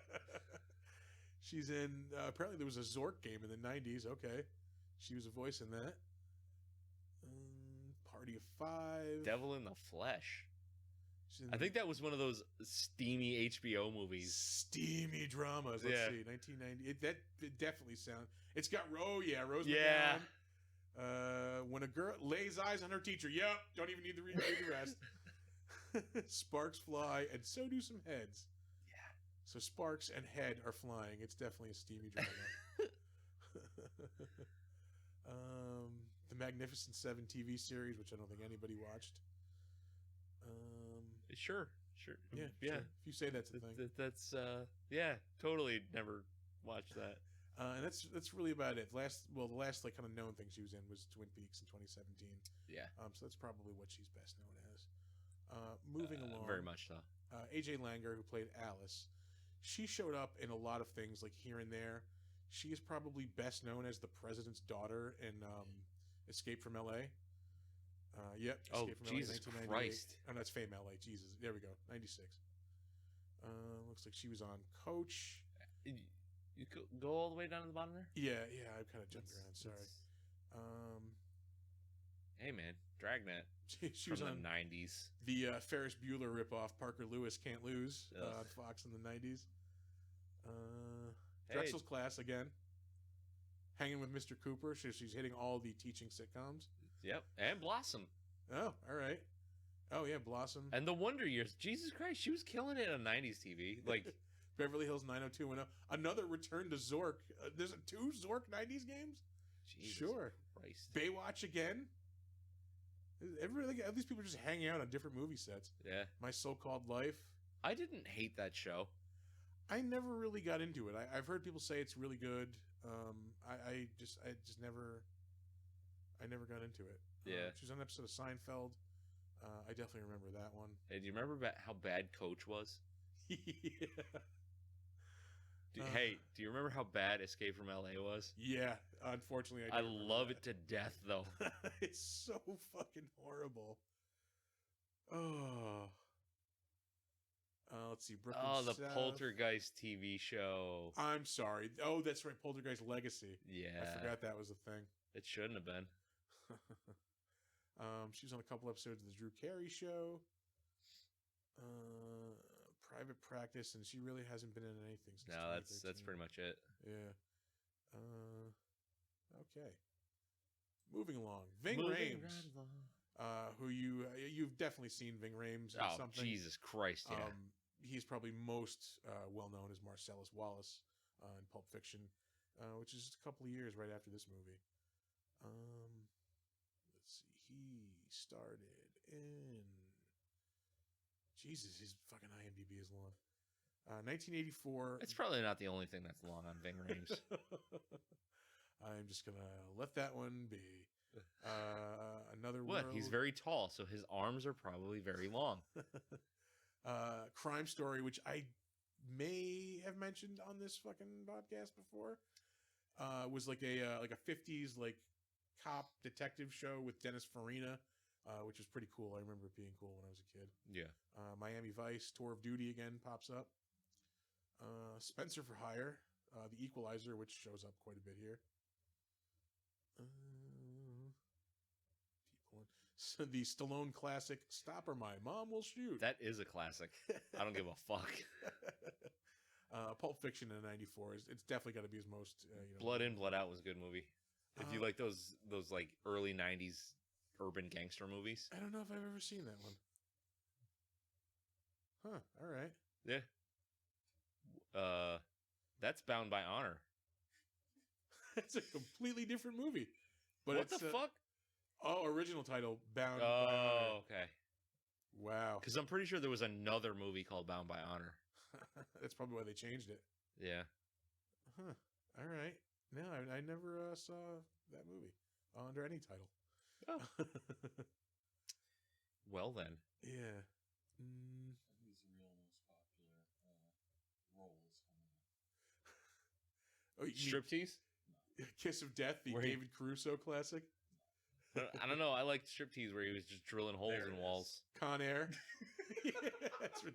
She's in, apparently there was a Zork game in the 90s. Okay. She was a voice in that. Party of Five. Devil in the Flesh. She's in I think that was one of those steamy HBO movies. steamy dramas. Let's Yeah. see. 1990. It definitely sounds. It's got Rose Yeah. McGowan. When a girl lays eyes on her teacher. Yep. Don't even need to read the rest. Sparks fly, and so do some heads. Yeah. So sparks and head are flying. It's definitely a steamy drama. The Magnificent Seven TV series, which I don't think anybody watched. Sure. Sure. Yeah, Yeah. sure. If you say that's a thing. That's yeah, totally never watched that. And that's really about it. The last like kind of known thing she was in was Twin Peaks in 2017. Yeah. So that's probably what she's best known as. Moving along, Very much so. AJ Langer, who played Alice, she showed up in a lot of things like here and there. She is probably best known as the president's daughter in Escape from L.A. Yep. Oh, Escape from Jesus LA, 1998. Christ. Oh, that's Fame L.A. Jesus. There we go. 96. Looks like she was on Coach. You go all the way down to the bottom there? Yeah, I kind of jumped around. Sorry. Hey, man. Dragnet. She was from on the 90s. the Ferris Bueller ripoff, Parker Lewis Can't Lose, Ugh. on Fox in the 90s. Hey. Drexel's Class again. Hanging with Mr. Cooper. She's hitting all the teaching sitcoms. Yep. And Blossom. Oh, all right. Oh, yeah, Blossom. And the Wonder Years. Jesus Christ, she was killing it on 90s TV. Like, Beverly Hills 90210. Another return to Zork. There's 2 Zork 90s games? Jesus Sure. Christ. Baywatch again? All these people are just hanging out on different movie sets. Yeah. My So-Called Life. I didn't hate that show. I never really got into it. I've heard people say it's really good. I just never got into it. Yeah. She was on an episode of Seinfeld. I definitely remember that one. Hey, do you remember how bad Coach was? Yeah. Hey, do you remember how bad Escape from LA was? Yeah, unfortunately, I love it to death, though. It's so fucking horrible. Oh. Let's see. Brooklyn The South. Poltergeist TV show. I'm sorry. Oh, that's right. Poltergeist Legacy. Yeah. I forgot that was a thing. It shouldn't have been. She was on a couple episodes of the Drew Carey Show. Private Practice, and she really hasn't been in anything since. No, that's pretty much it. Yeah. Okay. Moving along, Ving Rhames, who you've definitely seen Ving Rhames in something. Jesus Christ! Yeah. He's probably most well known as Marcellus Wallace in Pulp Fiction, which is just a couple of years right after this movie. Let's see. He started in. Jesus, his fucking IMDb is long. 1984. It's probably not the only thing that's long on Ving Rhames. I'm just gonna let that one be. Another What? World. He's very tall, so his arms are probably very long. Crime Story, which I may have mentioned on this fucking podcast before, was like a 50s like cop detective show with Dennis Farina. Which was pretty cool. I remember it being cool when I was a kid. Yeah. Miami Vice, Tour of Duty again pops up. Spencer for Hire, The Equalizer, which shows up quite a bit here. So the Stallone classic, Stop or My Mom Will Shoot. That is a classic. I don't give a fuck. Pulp Fiction in '94 it's definitely got to be his most. Blood In, Blood Out was a good movie. If you like those like early '90s urban gangster movies. I don't know if I've ever seen that one. Huh. All right. Yeah. That's Bound by Honor. It's a completely different movie. But What the fuck? Oh, original title, Bound by Honor. Oh, okay. Wow. Because I'm pretty sure there was another movie called Bound by Honor. That's probably why they changed it. Yeah. Huh. All right. No, I never saw that movie under any title. Oh. Well then. Yeah. His real most popular roles coming up. Oh, you mean Striptease? Kiss of Death, the Where he- David Caruso classic. I don't know. I liked Striptease where he was just drilling holes There in it walls. Con Air. Yeah, that's what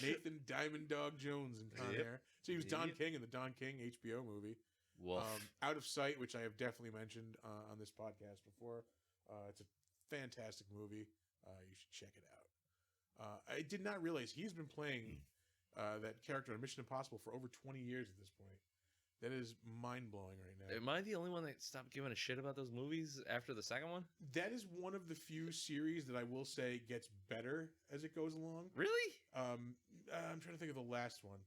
Nathan Diamond Dog Jones in Con Yep. Air. So he was Don Yep. King in the Don King HBO movie. Woof. Out of Sight, which I have definitely mentioned on this podcast before. It's a fantastic movie. You should check it out. I did not realize he's been playing that character on Mission Impossible for over 20 years at this point. That is mind-blowing right now. Am I the only one that stopped giving a shit about those movies after the second one? That is one of the few series that I will say gets better as it goes along. Really? I'm trying to think of the last one,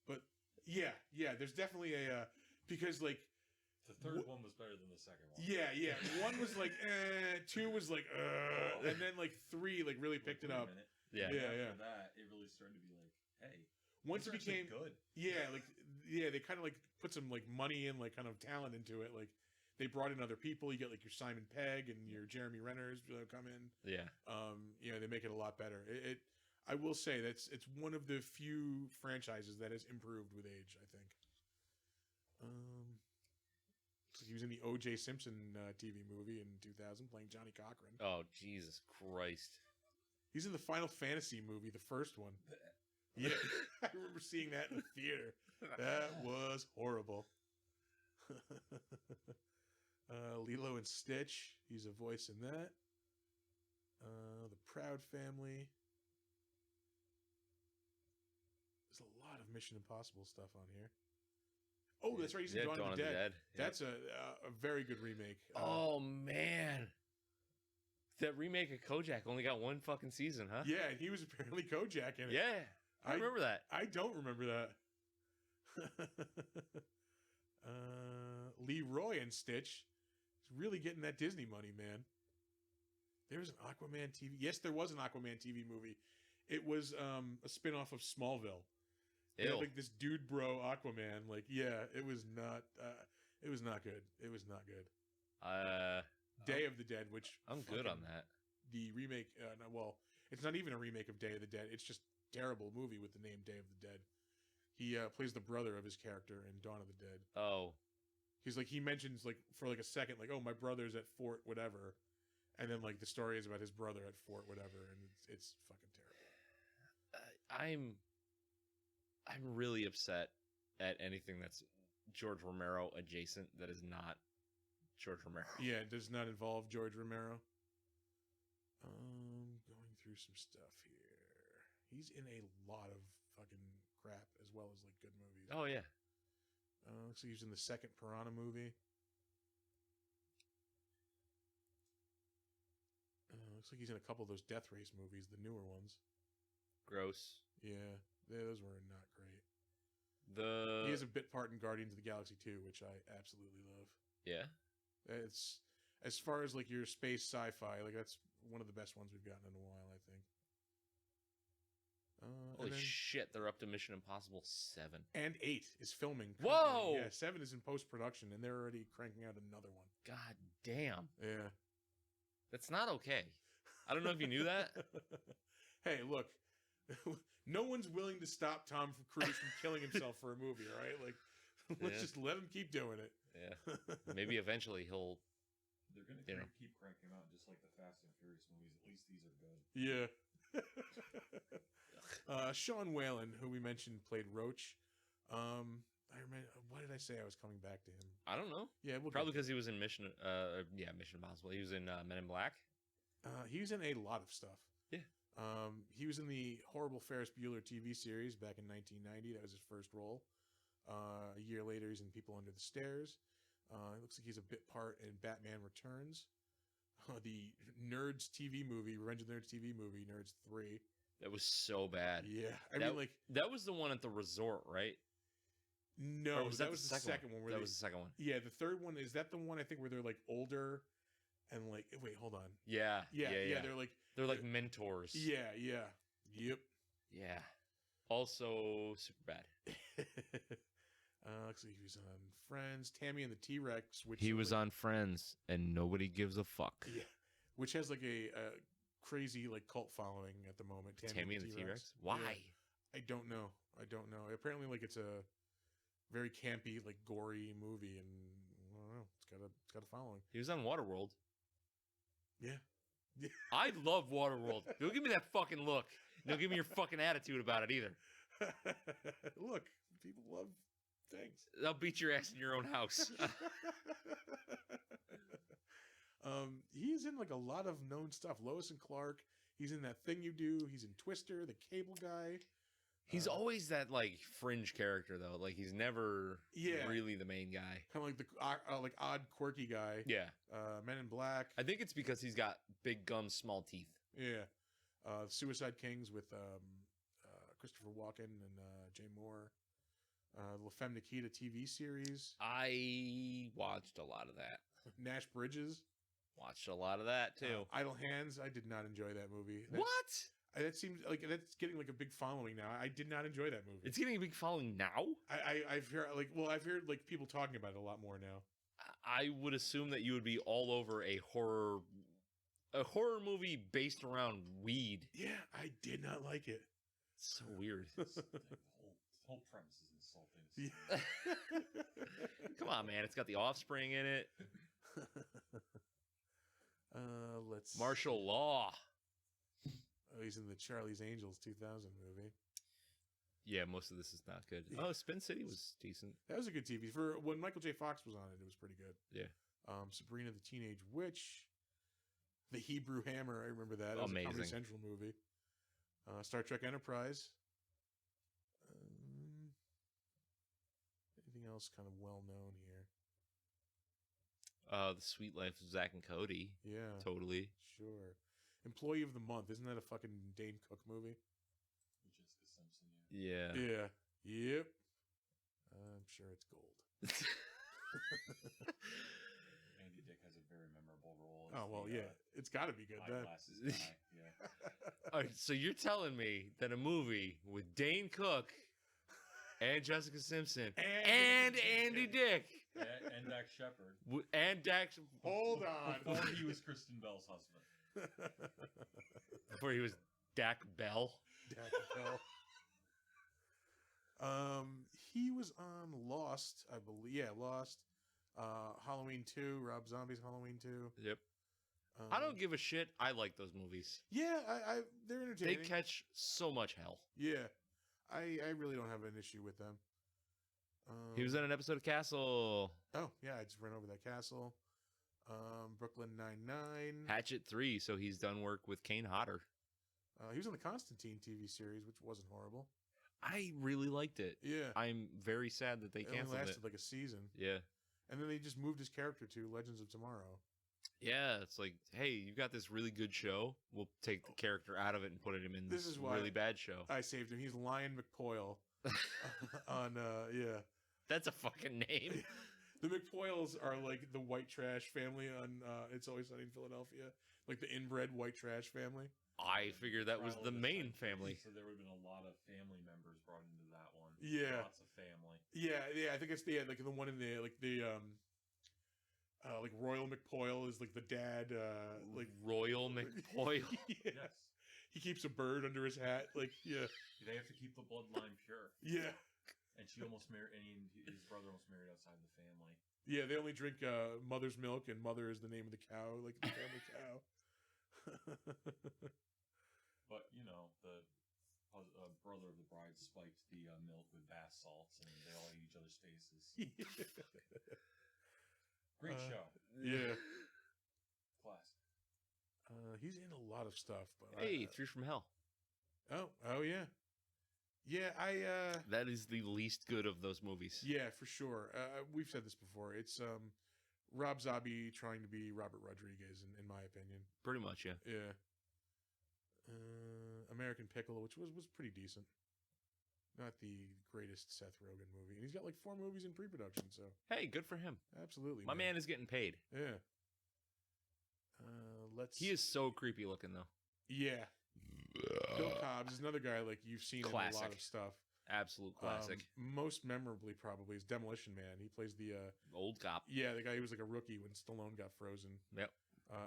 but yeah, there's definitely a because like The third one was better than the second one. Yeah. One was like, two was like, and then like three like really picked it up. Yeah. After that, it really started to be like, hey, Once it became good. they kind of like put some like money and like kind of talent into it. Like they brought in other people. You get like your Simon Pegg and your Jeremy Renners come in. Yeah. They make it a lot better. I will say it's one of the few franchises that has improved with age, I think. So he was in the O.J. Simpson TV movie in 2000 playing Johnny Cochran. Oh, Jesus Christ. He's in the Final Fantasy movie, the first one. Yeah, I remember seeing that in the theater. That was horrible. Lilo and Stitch, he's a voice in that. The Proud Family. There's a lot of Mission Impossible stuff on here. Oh, that's right. He's in Dawn of the Dead. Yeah. That's a very good remake. Oh, man. That remake of Kojak only got one fucking season, huh? Yeah, he was apparently Kojak in it. Yeah. I remember that. I don't remember that. Leroy and Stitch is really getting that Disney money, man. There was an Aquaman TV. Yes, there was an Aquaman TV movie. It was a spinoff of Smallville. They had, like this dude bro Aquaman. Like, yeah, it was not good. It was not good. Day of the Dead, which I'm good on that. The remake, it's not even a remake of Day of the Dead. It's just a terrible movie with the name Day of the Dead. He plays the brother of his character in Dawn of the Dead. Oh. He's like, he mentions like for like a second, like, oh, my brother's at Fort whatever. And then like the story is about his brother at Fort whatever. And it's fucking terrible. I'm really upset at anything that's George Romero adjacent that is not George Romero. Yeah, it does not involve George Romero. Going through some stuff here. He's in a lot of fucking crap as well as like good movies. Oh yeah. Looks like he's in the second Piranha movie. Looks like he's in a couple of those Death Race movies, the newer ones. Gross. Yeah, those were not great. He has a bit part in Guardians of the Galaxy 2, which I absolutely love. Yeah. It's as far as like your space sci-fi, like that's one of the best ones we've gotten in a while, I think. Holy shit, they're up to Mission Impossible 7. And 8 is filming. Whoa! Yeah, 7 is in post-production, and they're already cranking out another one. God damn. Yeah. That's not okay. I don't know if you knew that. Hey, look. No one's willing to stop Tom Cruise from killing himself for a movie, all right? Like, let's just let him keep doing it. Yeah. Maybe eventually he'll... They're going to keep cranking them out just like the Fast and Furious movies. At least these are good. Yeah. Sean Whalen, who we mentioned, played Roach. I remember, why did I say I was coming back to him? I don't know. Yeah, probably because he was in Mission Impossible. He was in Men in Black. He was in a lot of stuff. Yeah. He was in the horrible Ferris Bueller TV series back in 1990. That was his first role. A year later, he's in People Under the Stairs. It looks like he's a bit part in Batman Returns. The Nerds TV movie, Revenge of the Nerds TV movie, Nerds 3. That was so bad. Yeah. That was the one at the resort, right? No, that was the second one. That was the second one. Yeah, the third one, is that the one I think where they're like older and like, wait, hold on. Yeah. They're like mentors. Yeah. Yep. Yeah. Also super bad. Looks like he was on Friends, Tammy and the T-Rex, which he was on Friends, and nobody gives a fuck. Yeah, which has like a crazy like cult following at the moment. Tammy and the T-Rex. Why? Yeah. I don't know. Apparently, like it's a very campy, like gory movie, and I don't know. It's got a following. He was on Waterworld. Yeah. I love Waterworld. Don't give me that fucking look. Don't give me your fucking attitude about it either. Look, people love things. I'll beat your ass in your own house. He's in like a lot of known stuff. Lois and Clark. He's in That Thing You Do. He's in Twister, the cable guy. He's always that like fringe character though. Like he's never really the main guy. Kind of like the like odd, quirky guy. Yeah. Men in Black. I think it's because he's got big gums, small teeth. Yeah. Suicide Kings with Christopher Walken and Jay Moore. La Femme Nikita TV series. I watched a lot of that. Nash Bridges. Watched a lot of that too. Idle Hands. I did not enjoy that movie. That seems like that's getting like a big following now. I did not enjoy that movie. It's getting a big following now. I've heard like people talking about it a lot more now. I would assume that you would be all over a horror movie based around weed. Yeah, I did not like it. It's so weird. The whole premise is insulting. Yeah. Come on, man. It's got The Offspring in it. Let's Martial Law. Oh, he's in the Charlie's Angels 2000 movie. Yeah, most of this is not good. Yeah. Oh, Spin City was decent. That was a good TV. For when Michael J. Fox was on it, it was pretty good. Yeah. Sabrina the Teenage Witch. The Hebrew Hammer, I remember that. That was Amazing. a Comedy Central movie. Star Trek Enterprise. Anything else kind of well known here? The Sweet Life of Zack and Cody. Yeah. Totally. Sure. Employee of the Month. Isn't that a fucking Dane Cook movie? Jessica Simpson. Yeah. Yeah. Yep. I'm sure it's gold. Andy Dick has a very memorable role. Oh, well, yeah. It's got to be good then. Eyeglasses guy. Yeah. All right, so you're telling me that a movie with Dane Cook and Jessica Simpson and Andy Dick And Dax Shepard. and Dax Hold on. Before he was Kristen Bell's husband. before he was Dak Bell. Dak Bell. He was on Lost, I believe. Yeah, Lost. Halloween 2, Rob Zombie's Halloween 2. Yep. I don't give a shit. I like those movies. Yeah, they're They entertaining. catch so much hell. Yeah, I really don't have an issue with them. He was in an episode of Castle. Oh yeah, I just ran over that Castle. Brooklyn Nine-Nine. Hatchet 3, so he's done work with Kane Hodder. He was on the Constantine TV series, which wasn't horrible. I really liked it. Yeah, I'm very sad that they it only canceled it. lasted like a season, Yeah. and then they just moved his character to Legends of Tomorrow. Yeah, it's like, hey, you got this really good show. We'll take the character out of it and put him in This this is why really bad show. I saved him. He's Lion McPoyle on yeah. That's a fucking name. The McPoyles are like the white trash family on It's Always Sunny in Philadelphia, like the inbred white trash family. I figured that was the Probably main century, family. So there would have been a lot of family members brought into that one. Yeah. Lots of family. Yeah. I think it's like the one in the like Royal McPoyle is like the dad, like Royal McPoyle. yeah. Yes. He keeps a bird under his hat, like yeah, They have to keep the bloodline pure. yeah, And she almost married, and his brother almost married outside the family. yeah. They only drink mother's milk, and mother is the name of the cow, like the family cow. But, you know, the brother of the bride spiked the milk with bath salts, and they all ate each other's faces. Great show. Yeah. Classic. He's in a lot of stuff, but Hey, Three from Hell. oh yeah, yeah. That is the least good of those movies. Yeah, for sure. We've said this before. It's Rob Zombie trying to be Robert Rodriguez, in my opinion. Pretty much, yeah. Yeah. American Pickle, which was pretty decent. Not the greatest Seth Rogen movie, and he's got like 4 movies in pre-production. So Hey, good for him. absolutely, My man is getting paid. Yeah. He is so creepy looking, though. Yeah. Bill Cobbs is another guy like you've seen in a lot Classic. of stuff. Absolute classic. Most memorably, probably, is Demolition Man. He plays the Old cop. the guy who was like a rookie when Stallone got frozen. Yep.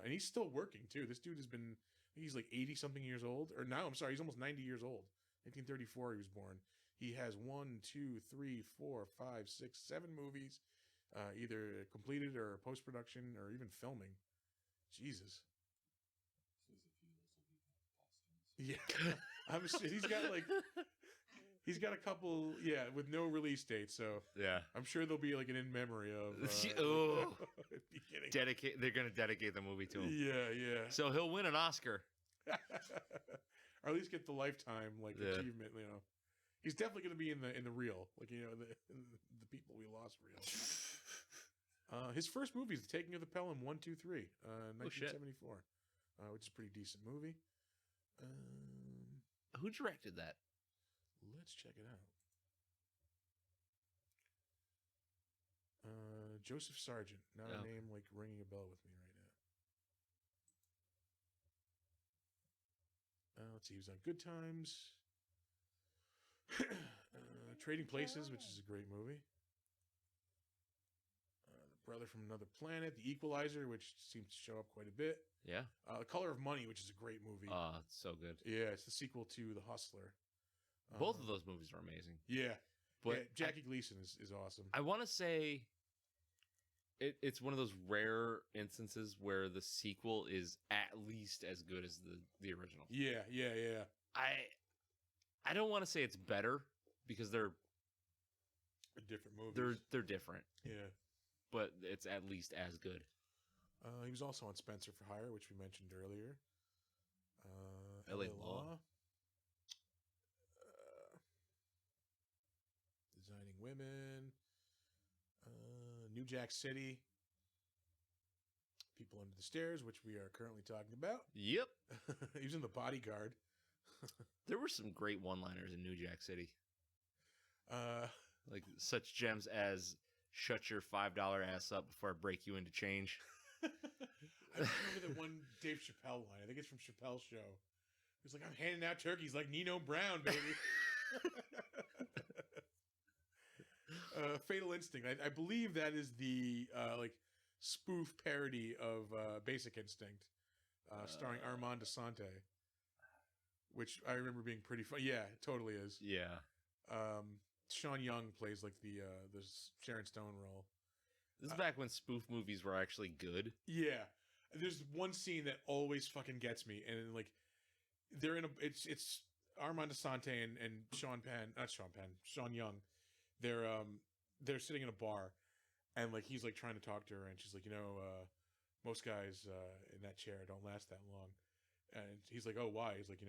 And he's still working too. This dude has been, I think he's like 80 something years old, or now I'm sorry, he's almost 90 years old. 1934 he was born. He has 1, 2, 3, 4, 5, 6, 7 movies, either completed or post production or even filming. Jesus. So there's a few little posthumous. Yeah, I'm sure he's got a couple, with no release date. So Yeah. I'm sure there'll be like an in memory of. Oh. beginning. They're going to dedicate the movie to him. Yeah. So he'll win an Oscar. Or at least get the lifetime achievement. You know, he's definitely going to be in the reel, like in the people we lost reel. His first movie is The Taking of the Pelham 1, 2, 3, 1974, which is a pretty decent movie. Who directed that? Let's check it out. Joseph Sargent. Not Oh. a name like ringing a bell with me right now. Let's see. He was on Good Times. Trading Places, which is a great movie. The Brother from Another Planet, The Equalizer, which seems to show up quite a bit. Yeah. The Color of Money, which is a great movie. It's so good. Yeah, it's the sequel to The Hustler. Both of those movies are amazing. Yeah, But yeah, Jackie Gleason is awesome. I want to say it's one of those rare instances where the sequel is at least as good as the original. Yeah. I don't want to say it's better because they're Different movies. they're different, Yeah. but it's at least as good. He was also on Spencer for Hire, which we mentioned earlier. LA Law. Designing Women. New Jack City. People Under the Stairs, which we are currently talking about. Yep. He was in The Bodyguard. There were some great one-liners in New Jack City. Uh, Like such gems as "Shut your $5 ass up before I break you into change." I remember the one Dave Chappelle line. I think it's from Chappelle's show. He's like, "I'm handing out turkeys like Nino Brown, baby." Fatal Instinct. I believe that is the like spoof parody of Basic Instinct, starring Armand Asante, which I remember being pretty fun. Yeah, it totally is. Yeah. Sean Young plays like the Sharon Stone role. This is back when spoof movies were actually good. Yeah, there's one scene that always fucking gets me, and like they're in a it's Armand Asante and Sean Young. They're sitting in a bar, and like he's like trying to talk to her, and she's like, most guys in that chair don't last that long, and he's like, oh, why? He's like,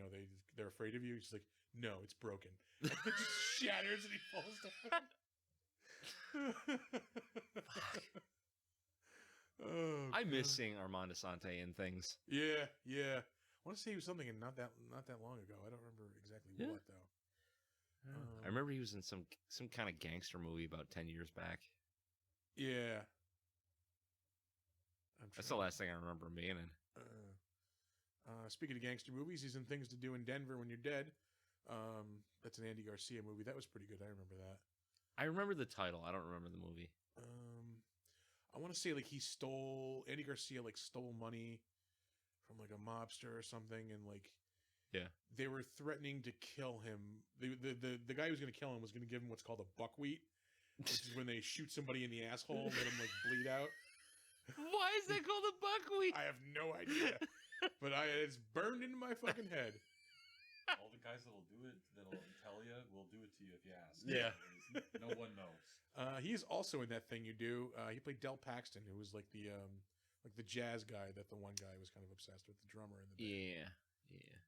they're afraid of you. She's like, no, it's broken. And it just shatters and he falls down. Oh, I miss God. seeing Armand Asante in things. Yeah. I want to say he was something in not that long ago. I don't remember exactly Yeah. what though. I remember he was in some kind of gangster movie about 10 years back. Yeah. That's the last thing I remember him being in. Speaking of gangster movies, he's in Things to Do in Denver When You're Dead. That's an Andy Garcia movie. That was pretty good. I remember that. I remember the title. I don't remember the movie. I want to say like Andy Garcia like stole money from like a mobster or something, and like they were threatening to kill him. The guy who was going to kill him was going to give him what's called a buckwheat, which is when they shoot somebody in the asshole and let him like bleed out. Why is that called a buckwheat? I have no idea, but it's burned into my fucking head. All the guys that'll do it, that'll tell you, will do it to you if you ask. Yeah. No one knows. He is also in That Thing You Do. He played Del Paxton, who was like the jazz guy that the one guy was kind of obsessed with, the drummer in the band. Yeah.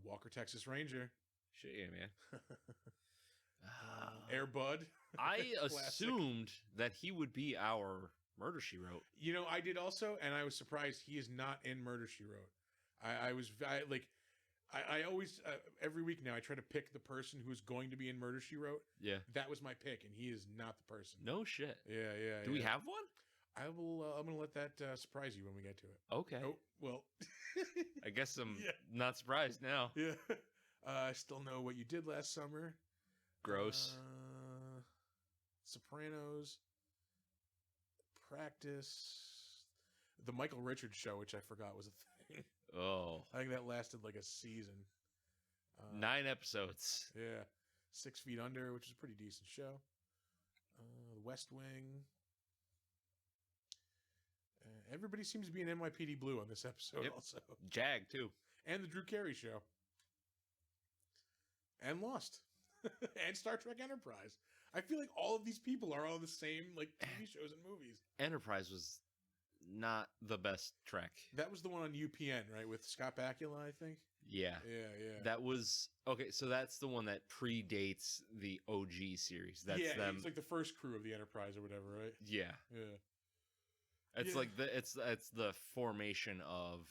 Walker, Texas Ranger. Shit, yeah, man. Air Bud. I Classic. assumed that he would be our Murder, She Wrote. I did also, and I was surprised he is not in Murder, She Wrote. I always, every week now, I try to pick the person who's going to be in Murder, She Wrote. Yeah. That was my pick, and he is not the person. No shit. Yeah. Do we have one? I will. I'm going to let that surprise you when we get to it. Okay. Oh, well. I guess I'm Yeah. not surprised now. Yeah. I still know what you did last summer. Gross. Sopranos. Practice. The Michael Richards Show, which I forgot was a thing. Oh. I think that lasted like a season. 9 episodes. Yeah. 6 Feet Under, which is a pretty decent show. The West Wing. Everybody seems to be in NYPD Blue on this episode Yep. also. Jag, too. And the Drew Carey Show. And Lost. And Star Trek Enterprise. I feel like all of these people are all the same like TV shows and movies. Enterprise was not the best Trek. That was the one on UPN, right? With Scott Bakula, I think. Yeah. Yeah. That was... Okay, so that's the one that predates the OG series. That's them... It's like the first crew of the Enterprise or whatever, right? Yeah. Yeah. It's Yeah. like it's the formation of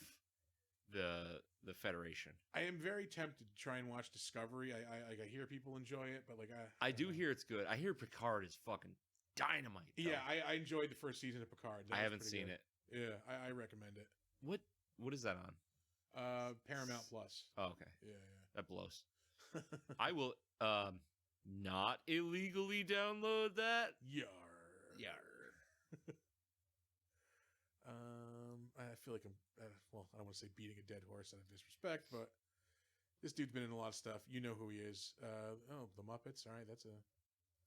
the Federation. I am very tempted to try and watch Discovery. I hear people enjoy it, but like I do hear it's good. I hear Picard is fucking dynamite. Though. Yeah, I enjoyed the first season of Picard. I haven't seen it. Yeah, I recommend it. What is that on? Paramount Plus. Oh, okay. Yeah, That blows. I will not illegally download that. Yar. Yar. I feel like I'm, well, I don't want to say beating a dead horse out of disrespect, but this dude's been in a lot of stuff. You know who he is. The Muppets. All right, that's a...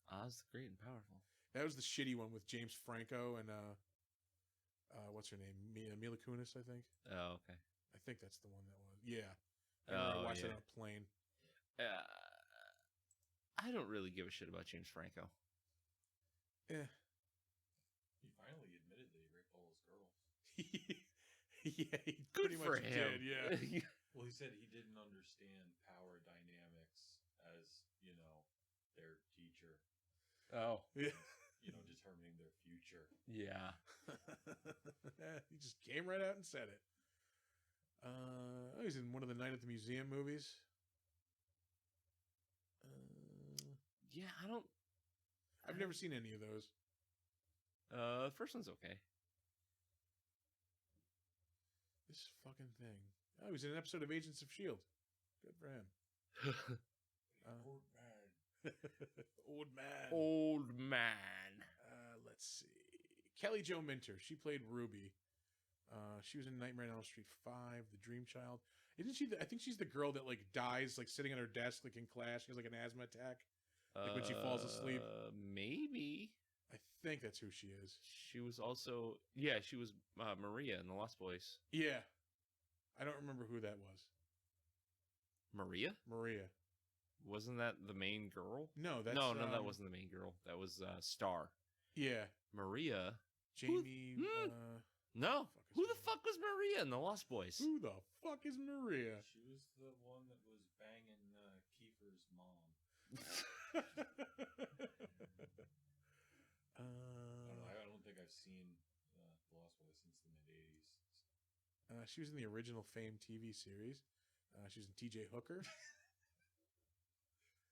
Oz the Great and Powerful. That was the shitty one with James Franco and, what's her name? Mila Kunis, I think. Oh, okay. I think that's the one that was. Yeah. I watched it on a plane. I don't really give a shit about James Franco. Yeah. He finally admitted that he raped all his girls. Yeah, he Good pretty for much him. did, yeah. Well, he said he didn't understand power dynamics as, their teacher. Oh. Yeah. Determining their future. Yeah. He just came right out and said it. He's in one of the Night at the Museum movies. Yeah, I've never seen any of those. First one's okay. This fucking thing. Oh, he's in an episode of Agents of S.H.I.E.L.D. Good for him. Old man. Old man. Old man. Let's see. Kelly Jo Minter. She played Ruby. She was in Nightmare on Elm Street 5, The Dream Child. Isn't she? I think she's the girl that dies sitting at her desk in class. She has an asthma attack. When she falls asleep. Maybe. I think that's who she is. She was also she was Maria in The Lost Boys. Yeah. I don't remember who that was. Maria? Wasn't that the main girl? No, that's No, that wasn't the main girl. That was Star. Yeah. Maria. Jamie. No. Who the fuck was Maria in The Lost Boys? Who the fuck is Maria? She was the one that was banging Kiefer's mom. I don't think I've seen The Lost Boys since the mid-'80s. She was in the original Fame TV series. She was in T.J. Hooker.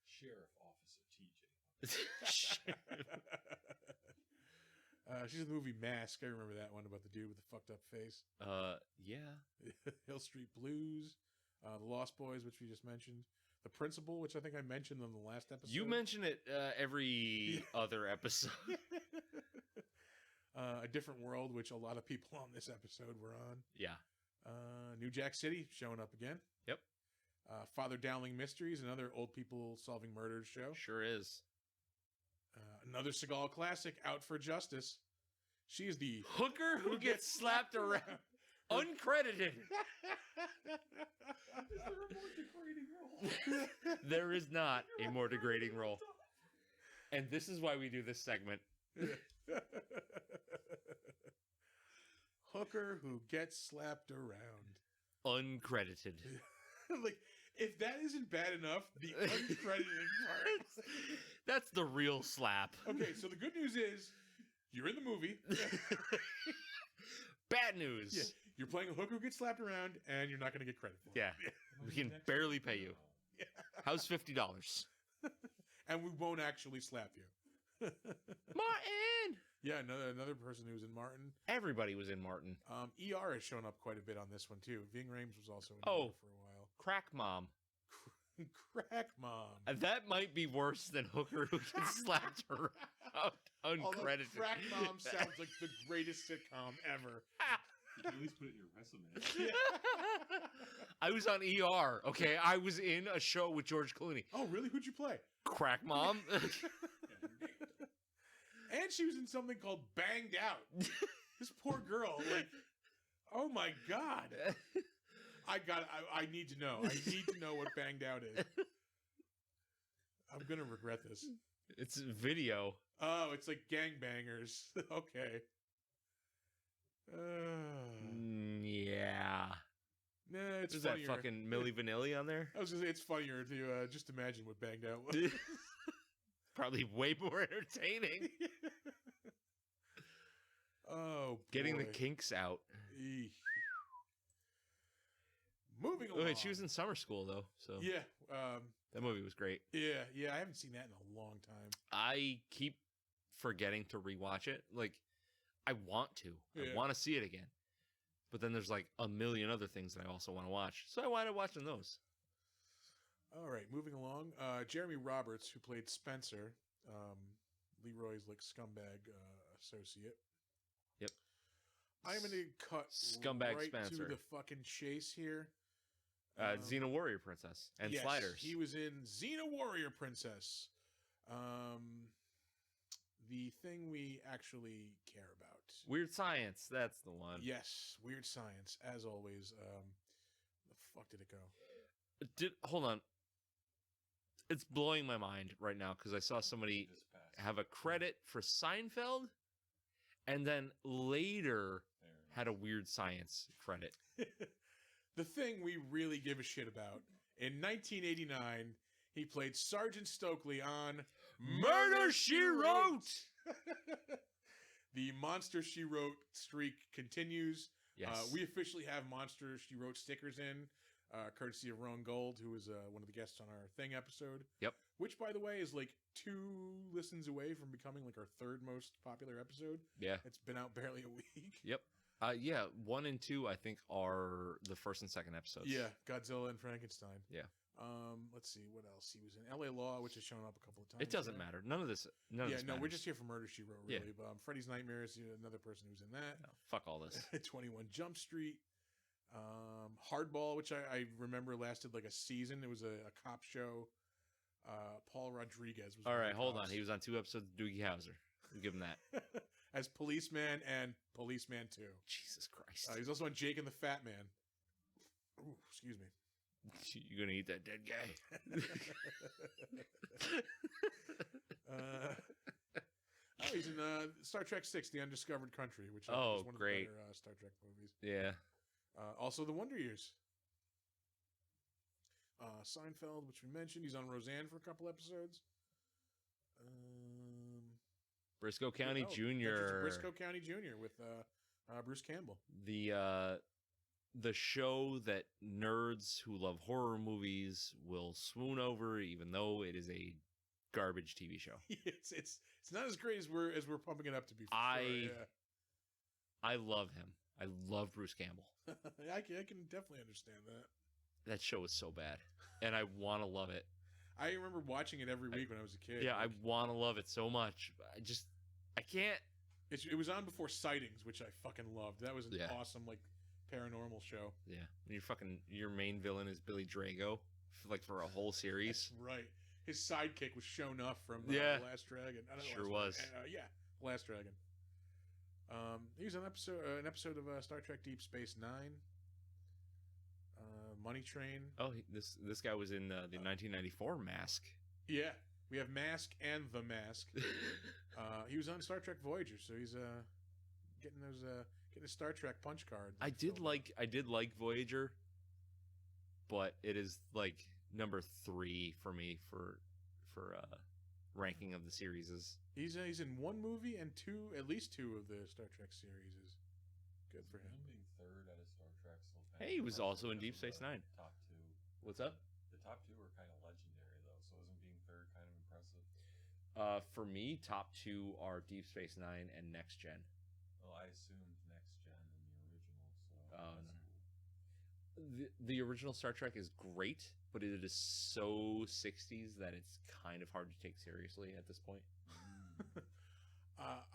Sheriff Officer T.J. She's in the movie Mask. I remember that one about the dude with the fucked up face. Yeah. Hill Street Blues. The Lost Boys, which we just mentioned. The Principal, which I think I mentioned on the last episode. You mention it every other episode. A Different World, which a lot of people on this episode were on. Yeah. New Jack City, showing up again. Yep. Father Dowling Mysteries, another old people solving murders show. Sure is. Another Seagal classic, Out for Justice. She is the hooker who gets slapped around. Uncredited. Is there a more degrading role? There is not a more degrading role. And this is why we do this segment. Hooker who gets slapped around. Uncredited. If that isn't bad enough, the uncredited part. That's the real slap. Okay, so the good news is you're in the movie. Bad news. Yeah, you're playing a hooker who gets slapped around, and you're not going to get credit for it. Yeah. We can barely pay you. Yeah. How's $50? And we won't actually slap you. Martin! Yeah, another person who was in Martin. Everybody was in Martin. ER has shown up quite a bit on this one, too. Ving Rhames was also in ER for a while. Crack Mom. Crack Mom. That might be worse than Hooker who gets slapped around uncredited. Although Crack Mom sounds like the greatest sitcom ever. You can at least put it in your resume. I was on ER, okay? I was in a show with George Clooney. Oh, really? Who'd you play? Crack Mom. And she was in something called Banged Out. This poor girl, oh my God. I need to know. I need to know what Banged Out is. I'm going to regret this. It's video. Oh, it's like gangbangers. Okay. Yeah. Nah, it's Is funnier. that fucking Milli Vanilli on there? I was going to say, it's funnier to just imagine what Banged Out was. Probably way more entertaining. Oh, Getting boy. the kinks out. Eesh. Moving along. Wait, she was in Summer School, though. So Yeah. that movie was great. Yeah. I haven't seen that in a long time. I keep forgetting to rewatch it. Like, I want to. Yeah. I want to see it again. But then there's like a million other things that I also want to watch. So I wind up watching those. All right, moving along. Jeremy Roberts, who played Spencer, Leroy's like scumbag associate. Yep. I'm going to cut Scumbag right Spencer. to the fucking chase here. Xena Warrior Princess and yes, Sliders. He was in Xena Warrior Princess. The thing we actually care about. Weird Science. That's the one. Yes, Weird Science, as always. The fuck did it go? Hold on. It's blowing my mind right now because I saw somebody have a credit for Seinfeld and then later had a Weird Science credit. The thing we really give a shit about. In 1989, he played Sergeant Stokely on Murder, She Wrote! The Monster, She Wrote streak continues. Yes. We officially have Monster, She Wrote stickers in, courtesy of Ron Gold, who was one of the guests on our Thing episode. Yep. Which, by the way, is like 2 listens away from becoming like our 3rd most popular episode. Yeah. It's been out barely a week. Yep. Yeah, 1 and 2 I think are the first and second episodes. Yeah, Godzilla and Frankenstein. Yeah. Let's see what else he was in. L.A. Law, which has shown up a couple of times. It doesn't now. matter. None of this. None of this No, we're matters. just here for Murder She Wrote, Yeah. really. But Freddy's Nightmares, another person who's in that. No, fuck all this. 21 Jump Street. Hardball, which I remember lasted like a season. It was a cop show. Paul Rodriguez was. All one of right, the hold on. cops. He was on 2 episodes of Doogie Howser. We'll give him that. As Policeman and Policeman 2. Jesus Christ. He's also on Jake and the Fat Man. Ooh, excuse me. You're going to eat that dead guy. He's in Star Trek 6, The Undiscovered Country, which is Oh, one of great. the better Star Trek movies. Yeah. Also, The Wonder Years. Seinfeld, which we mentioned. He's on Roseanne for a couple episodes. Briscoe County Adventures Jr. of Briscoe County Jr. with Bruce Campbell. The show that nerds who love horror movies will swoon over, even though it is a garbage TV show. It's not as great as we're pumping it up to be. For sure. I love him. I love Bruce Campbell. I can definitely understand that. That show is so bad, and I want to love it. I remember watching it every week when I was a kid. Yeah, I Like, want to love it so much. I can't. it was on before Sightings, which I fucking loved. That was an Yeah. awesome like paranormal show. Yeah, your main villain is Billy Drago, for a whole series. Right. His sidekick was shown up from Yeah. Last Dragon. I don't know, Sure Last was. Dragon. Yeah, Last Dragon. He was on an episode of Star Trek Deep Space Nine. Money Train. Oh, this guy was in the 1994 Mask. Yeah, we have Mask and The Mask. He was on Star Trek Voyager, so he's getting his Star Trek punch card. I did like Voyager, but it is like number 3 for me for ranking of the series. He's in 1 movie and at least two of the Star Trek series. Is good for him. Him being 3rd out of Star Trek still kind Hey, he was impressive also in because Deep of Space the Nine. Top 2. What's up? The top 2 are kind of legendary though, so isn't being 3rd kind of impressive? For me, top 2 are Deep Space Nine and Next Gen. Well, I assumed Next Gen in the original, so Oh, that's no. cool. The original Star Trek is great, but it is so 60s that it's kind of hard to take seriously at this point.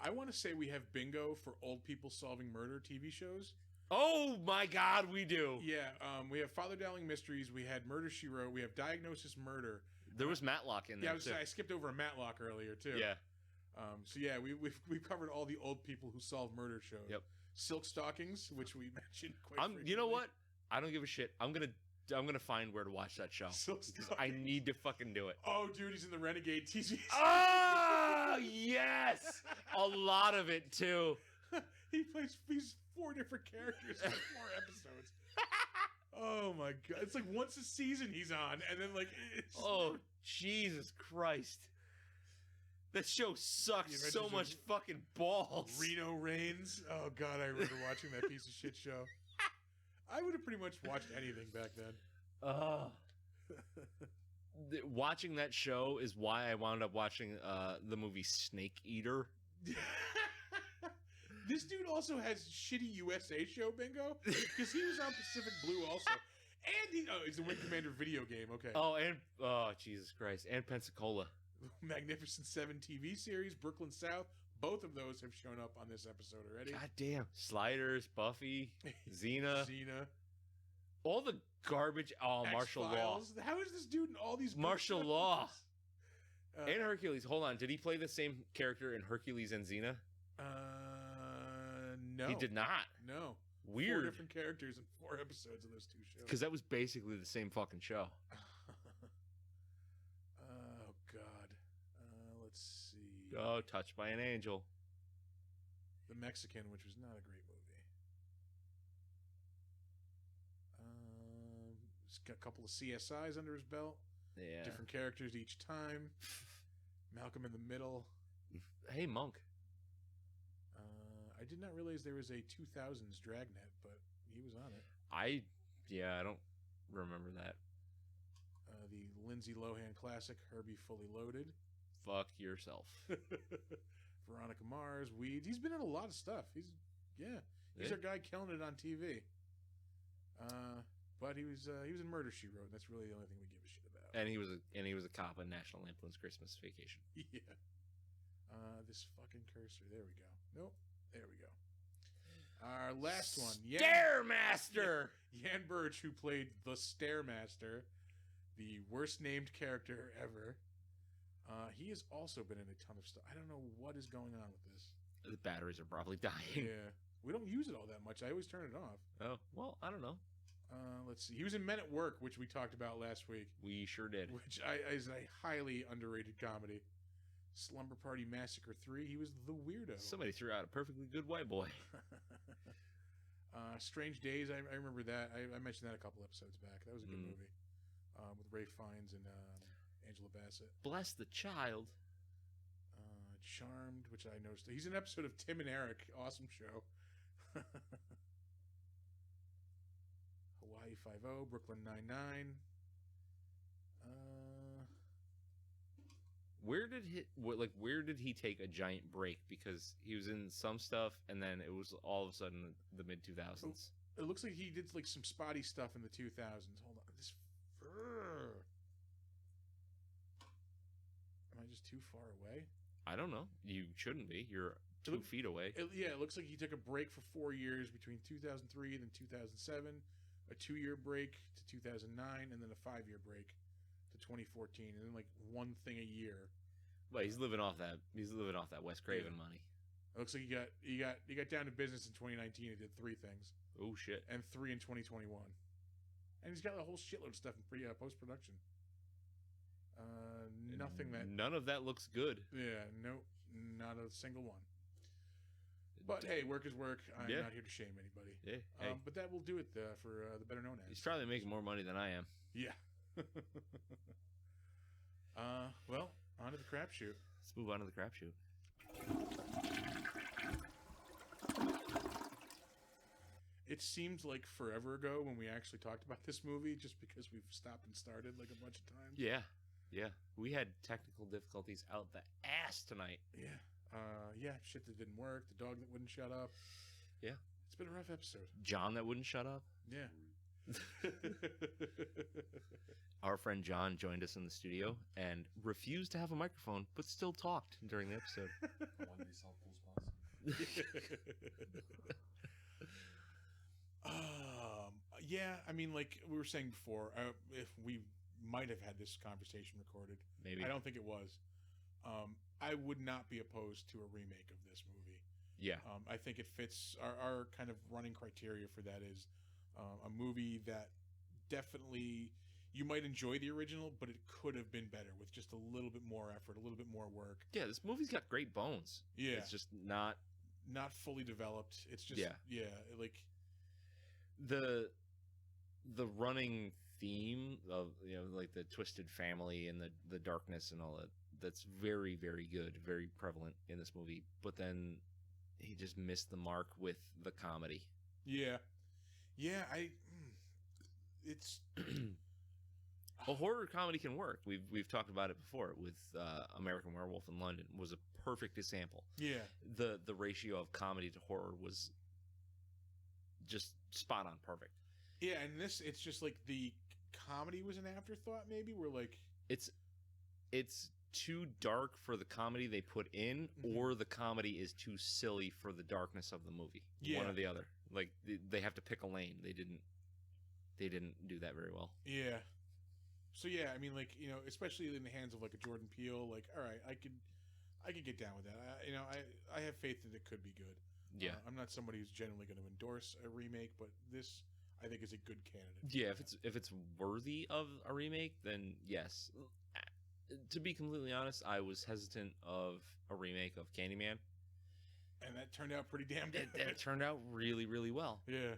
I want to say we have bingo for old people solving murder TV shows. Oh my God, we do. Yeah, we have Father Dowling Mysteries. We had Murder She Wrote. We have Diagnosis Murder. There was Matlock in there too. I skipped over a Matlock earlier too. Yeah. So yeah, we've covered all the old people who solve murder shows. Yep. Silk Stockings, which we mentioned quite. You know frequently. what? I don't give a shit. I'm gonna find where to watch that show Silk because I Stockings. need to fucking do it. Oh, dude, he's in the Renegade TV. Oh yes, a lot of it too. He plays 4 different characters in 4 episodes. Oh my god! It's like once a season he's on, and then like it's Oh Jesus Christ, that show sucks The so Adventures much fucking balls. Reno Reigns. Oh god, I remember watching that piece of shit show. I would have pretty much watched anything back then. Watching that show is why I wound up watching the movie Snake Eater. This dude also has shitty USA show bingo because he was on Pacific Blue also, and he's a Wing Commander video game. Okay. Oh, and Jesus Christ, and Pensacola. Magnificent Seven TV series, Brooklyn South. Both of those have shown up on this episode already. God damn. Sliders, Buffy, Xena, all the garbage. Oh, Martial Law. How is this dude in all these Martial Law and and Hercules? Hold on, did he play the same character in Hercules and Xena? No, He did not. No, Weird. 4 different characters in 4 episodes of those 2 shows. Because that was basically the same fucking show. Oh God. Let's see. Oh, Touched by an Angel. The Mexican, which was not a great movie. He's got a couple of CSIs under his belt. Yeah. Different characters each time. Malcolm in the Middle. Hey, Monk. I did not realize there was a 2000s Dragnet, but he was on it. I don't remember that. The Lindsay Lohan classic, Herbie Fully Loaded. Fuck yourself. Veronica Mars, Weeds. He's been in a lot of stuff. He's our guy killing it on TV. But he was in Murder, She Wrote. And that's really the only thing we give a shit about. And he was a cop on National Lampoon's Christmas Vacation. Yeah. This fucking cursor. There we go. Nope. There we go. Our last one. Stairmaster! Yan Birch, who played the Stairmaster, the worst named character ever. He has also been in a ton of stuff. I don't know what is going on with this. The batteries are probably dying. Yeah. We don't use it all that much. I always turn it off. Oh, well, I don't know. Let's see. He was in Men at Work, which we talked about last week. We sure did. Which is a highly underrated comedy. Slumber Party Massacre 3. He was the weirdo. Somebody threw out a perfectly good white boy. Strange Days. I remember that. I mentioned that a couple episodes back. That was a good movie. With Ray Fiennes and Angela Bassett. Bless the child. Charmed, which I noticed. He's in an episode of Tim and Eric. Awesome show. Hawaii Five-0, Brooklyn Nine-Nine. Where did he take a giant break? Because he was in some stuff, and then it was all of a sudden the mid 2000s. It looks like he did like some spotty stuff in the 2000s. Hold on, this. Am I just too far away? I don't know. You shouldn't be. You're 2 feet away. It looks like he took a break for 4 years between 2003 and then 2007, a 2-year break to 2009, and then a 5-year break to 2014, and then like one thing a year. Well, he's living off that. He's living off that Wes Craven money. It looks like he got down to business in 2019. He did 3 things. Oh shit! And 3 in 2021, and he's got a whole shitload of stuff in post production. None of that looks good. Yeah, no, not a single one. But hey, work is work. I'm not here to shame anybody. Yeah. Hey. But that will do it for the Better Known As. He's probably making more money than I am. Yeah. Well, on to the crapshoot. Let's move on to the crapshoot. It seemed like forever ago when we actually talked about this movie, just because we've stopped and started like a bunch of times. Yeah. We had technical difficulties out the ass tonight. Yeah. Shit that didn't work. The dog that wouldn't shut up. Yeah. It's been a rough episode. John that wouldn't shut up. Yeah. Our friend John joined us in the studio and refused to have a microphone, but still talked during the episode. I want to be self-responsible. Yeah, I mean, like we were saying before, if we might have had this conversation recorded. Maybe. I don't think it was. I would not be opposed to a remake of this movie. Yeah. I think it fits our kind of running criteria for that is a movie that definitely you might enjoy the original, but it could have been better with just a little bit more effort, a little bit more work. Yeah, this movie's got great bones. Yeah. It's just not fully developed. It's just like the running theme of like the twisted family and the darkness and all that. That's very, very good, very prevalent in this movie. But then he just missed the mark with the comedy. Yeah. a horror comedy can work. We've talked about it before with American Werewolf in London was a perfect example. Yeah. The ratio of comedy to horror was just spot on perfect. Yeah, and it's just like the comedy was an afterthought. Maybe we're like It's too dark for the comedy they put in, or the comedy is too silly for the darkness of the movie. Yeah. One or the other. Like they have to pick a lane. They didn't do that very well. yeah. So yeah, I mean, like, you know, especially in the hands of like a Jordan Peele, like, all right, I could get down with that. I have faith that it could be good. Yeah. I'm not somebody who's generally going to endorse a remake, but this I think is a good candidate. Yeah, if it's worthy of a remake, then yes. To be completely honest, I was hesitant of a remake of Candyman. And that turned out pretty damn good. It turned out really, really well. Yeah.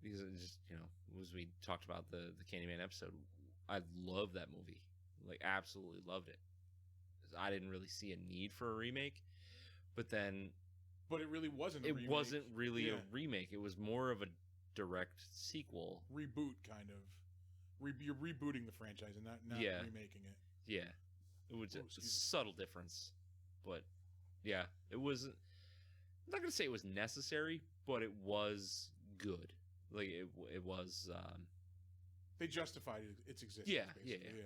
Because it just, as we talked about the Candyman episode, I love that movie. Like, absolutely loved it. I didn't really see a need for a remake, but then But it really wasn't a remake. it wasn't really Yeah. a remake. It was more of a direct sequel. Reboot, kind of. You're rebooting the franchise and not Yeah. remaking it. Yeah. It was Oh, a excuse me. subtle difference. But, yeah, it wasn't... I'm not going to say it was necessary, but it was good. Like, it was... They justified its existence. Yeah, basically. yeah.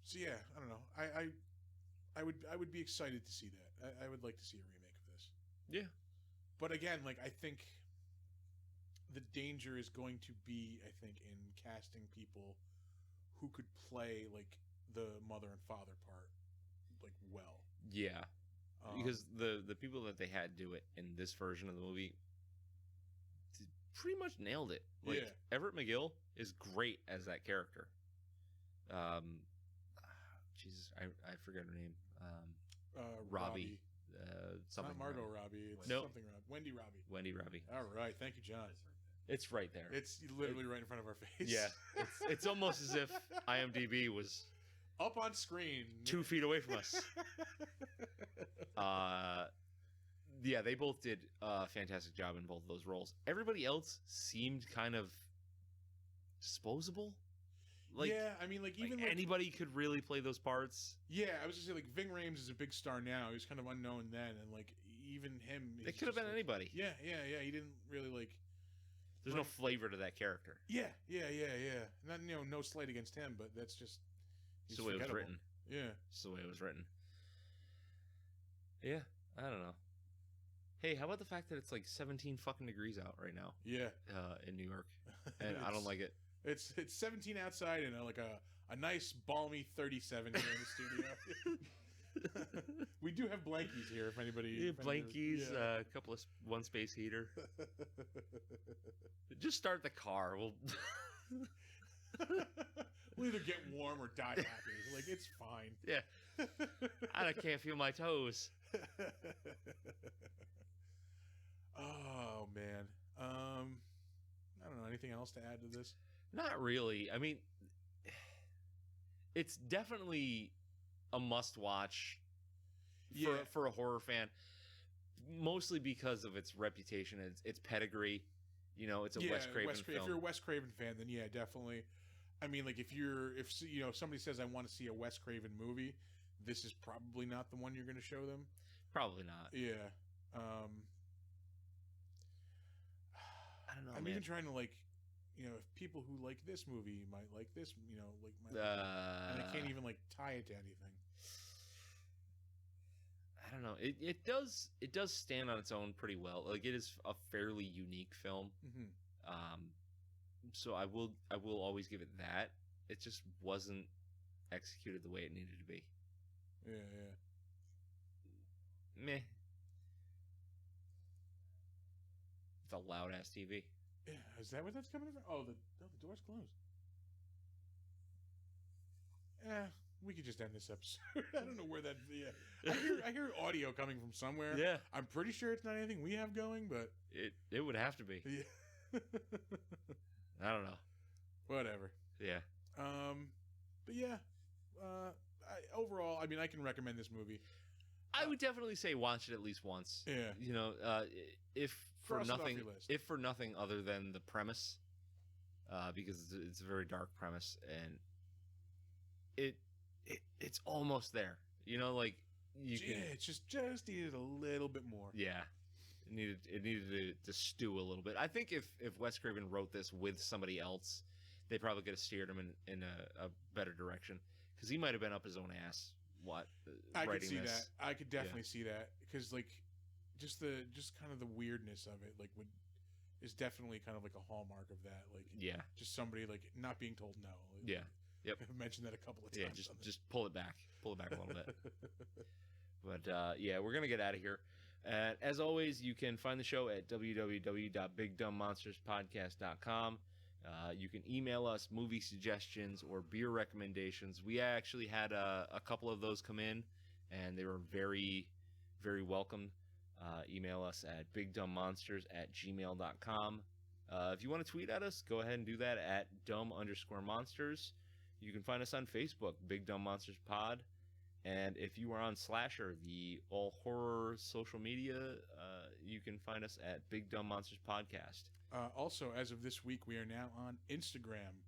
So yeah, I don't know. I would be excited to see that. I would like to see a remake of this. Yeah. But again, like, I think the danger is going to be, I think, in casting people who could play like the mother and father part like well. Yeah. Because the people that they had do it in this version of the movie pretty much nailed it. Like, Yeah. Everett McGill is great as that character. Jesus, I forget her name. Robbie. Something. Not Margot Robbie. Robbie. It's Nope. something Robbie. Wendy Robbie. Wendy Robbie. All right, thank you, John. It's right there. It's literally right in front of our face. Yeah. It's almost as if IMDb was up on screen. 2 feet away from us. Yeah, they both did a fantastic job in both of those roles. Everybody else seemed kind of disposable. Like, yeah, I mean, like, even like, anybody could really play those parts. yeah, I was just saying, like, Ving Rhames is a big star now. He was kind of unknown then, and like even him, It could have been anybody. Yeah. He didn't really like. There's no flavor to that character. Yeah. Not no slight against him, but that's just It's the way it was written. Yeah. It's the way it was written. Yeah, I don't know. Hey, how about the fact that it's like 17 fucking degrees out right now? Yeah. In New York, and I don't like it. It's 17 outside and like a nice balmy 37 here in the studio. We do have blankies here if anybody. Yeah, if anybody- blankies, yeah. a couple of one space heater. Just start the car. We'll We'll either get warm or die happy. Like, it's fine. Yeah. I can't feel my toes. Oh man. I don't know, anything else to add to this? Not really. I mean, it's definitely a must-watch for a horror fan, mostly because of its reputation, its pedigree. It's a Wes Craven film. If you're a Wes Craven fan, then yeah, definitely. I mean, like, if somebody says I want to see a Wes Craven movie, this is probably not the one you're going to show them. Probably not. Yeah. I don't know. I'm man. even trying to, like, if people who like this movie might like this, and I can't even like tie it to anything. I don't know. It does stand on its own pretty well. Like, it is a fairly unique film. Mm-hmm. So I will always give it that. It just wasn't executed the way it needed to be. Yeah. Meh. It's a loud ass TV. Yeah, is that where that's coming from? Oh, the door's closed. We could just end this episode. I don't know where that. Yeah, I hear audio coming from somewhere. Yeah, I'm pretty sure it's not anything we have going, but it would have to be. Yeah. I don't know. Whatever. Yeah. But yeah. Overall, I mean, I can recommend this movie. I would definitely say watch it at least once. Yeah. If for Cross it off nothing, your list. if for nothing other than the premise, because it's a very dark premise, and it's almost there. Like It's just needed a little bit more. Yeah, it needed to stew a little bit. I think if Wes Craven wrote this with somebody else, they probably could have steered him in a better direction, because he might have been up his own ass. I could writing see this. that. I could definitely see that, because like just kind of the weirdness of it is definitely kind of like a hallmark of that. Like, Yeah, just somebody like not being told no. yeah, yep. I've mentioned that a couple of times. Yeah, just pull it back a little bit. But yeah, we're gonna get out of here. As always, you can find the show at www.bigdumbmonsterspodcast.com. You can email us movie suggestions or beer recommendations. We actually had a couple of those come in, and they were very, very welcome. Email us at bigdumbmonsters@gmail.com. If you want to tweet at us, go ahead and do that at dumb_monsters. You can find us on Facebook, Big Dumb Monsters Pod. And if you are on Slasher, the all horror social media, you can find us at Big Dumb Monsters Podcast. Also, as of this week, we are now on Instagram.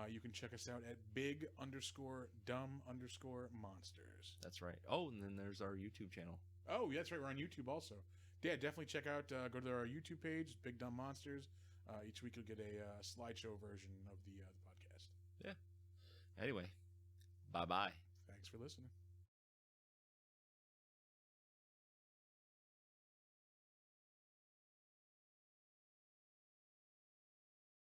You can check us out at big_dumb_monsters. That's right. Oh, and then there's our YouTube channel. Oh, yeah, that's right. We're on YouTube also. Yeah, definitely check out, go to our YouTube page, Big Dumb Monsters. Each week you'll get a slideshow version of the podcast. Yeah. Anyway, bye-bye. Thanks for listening.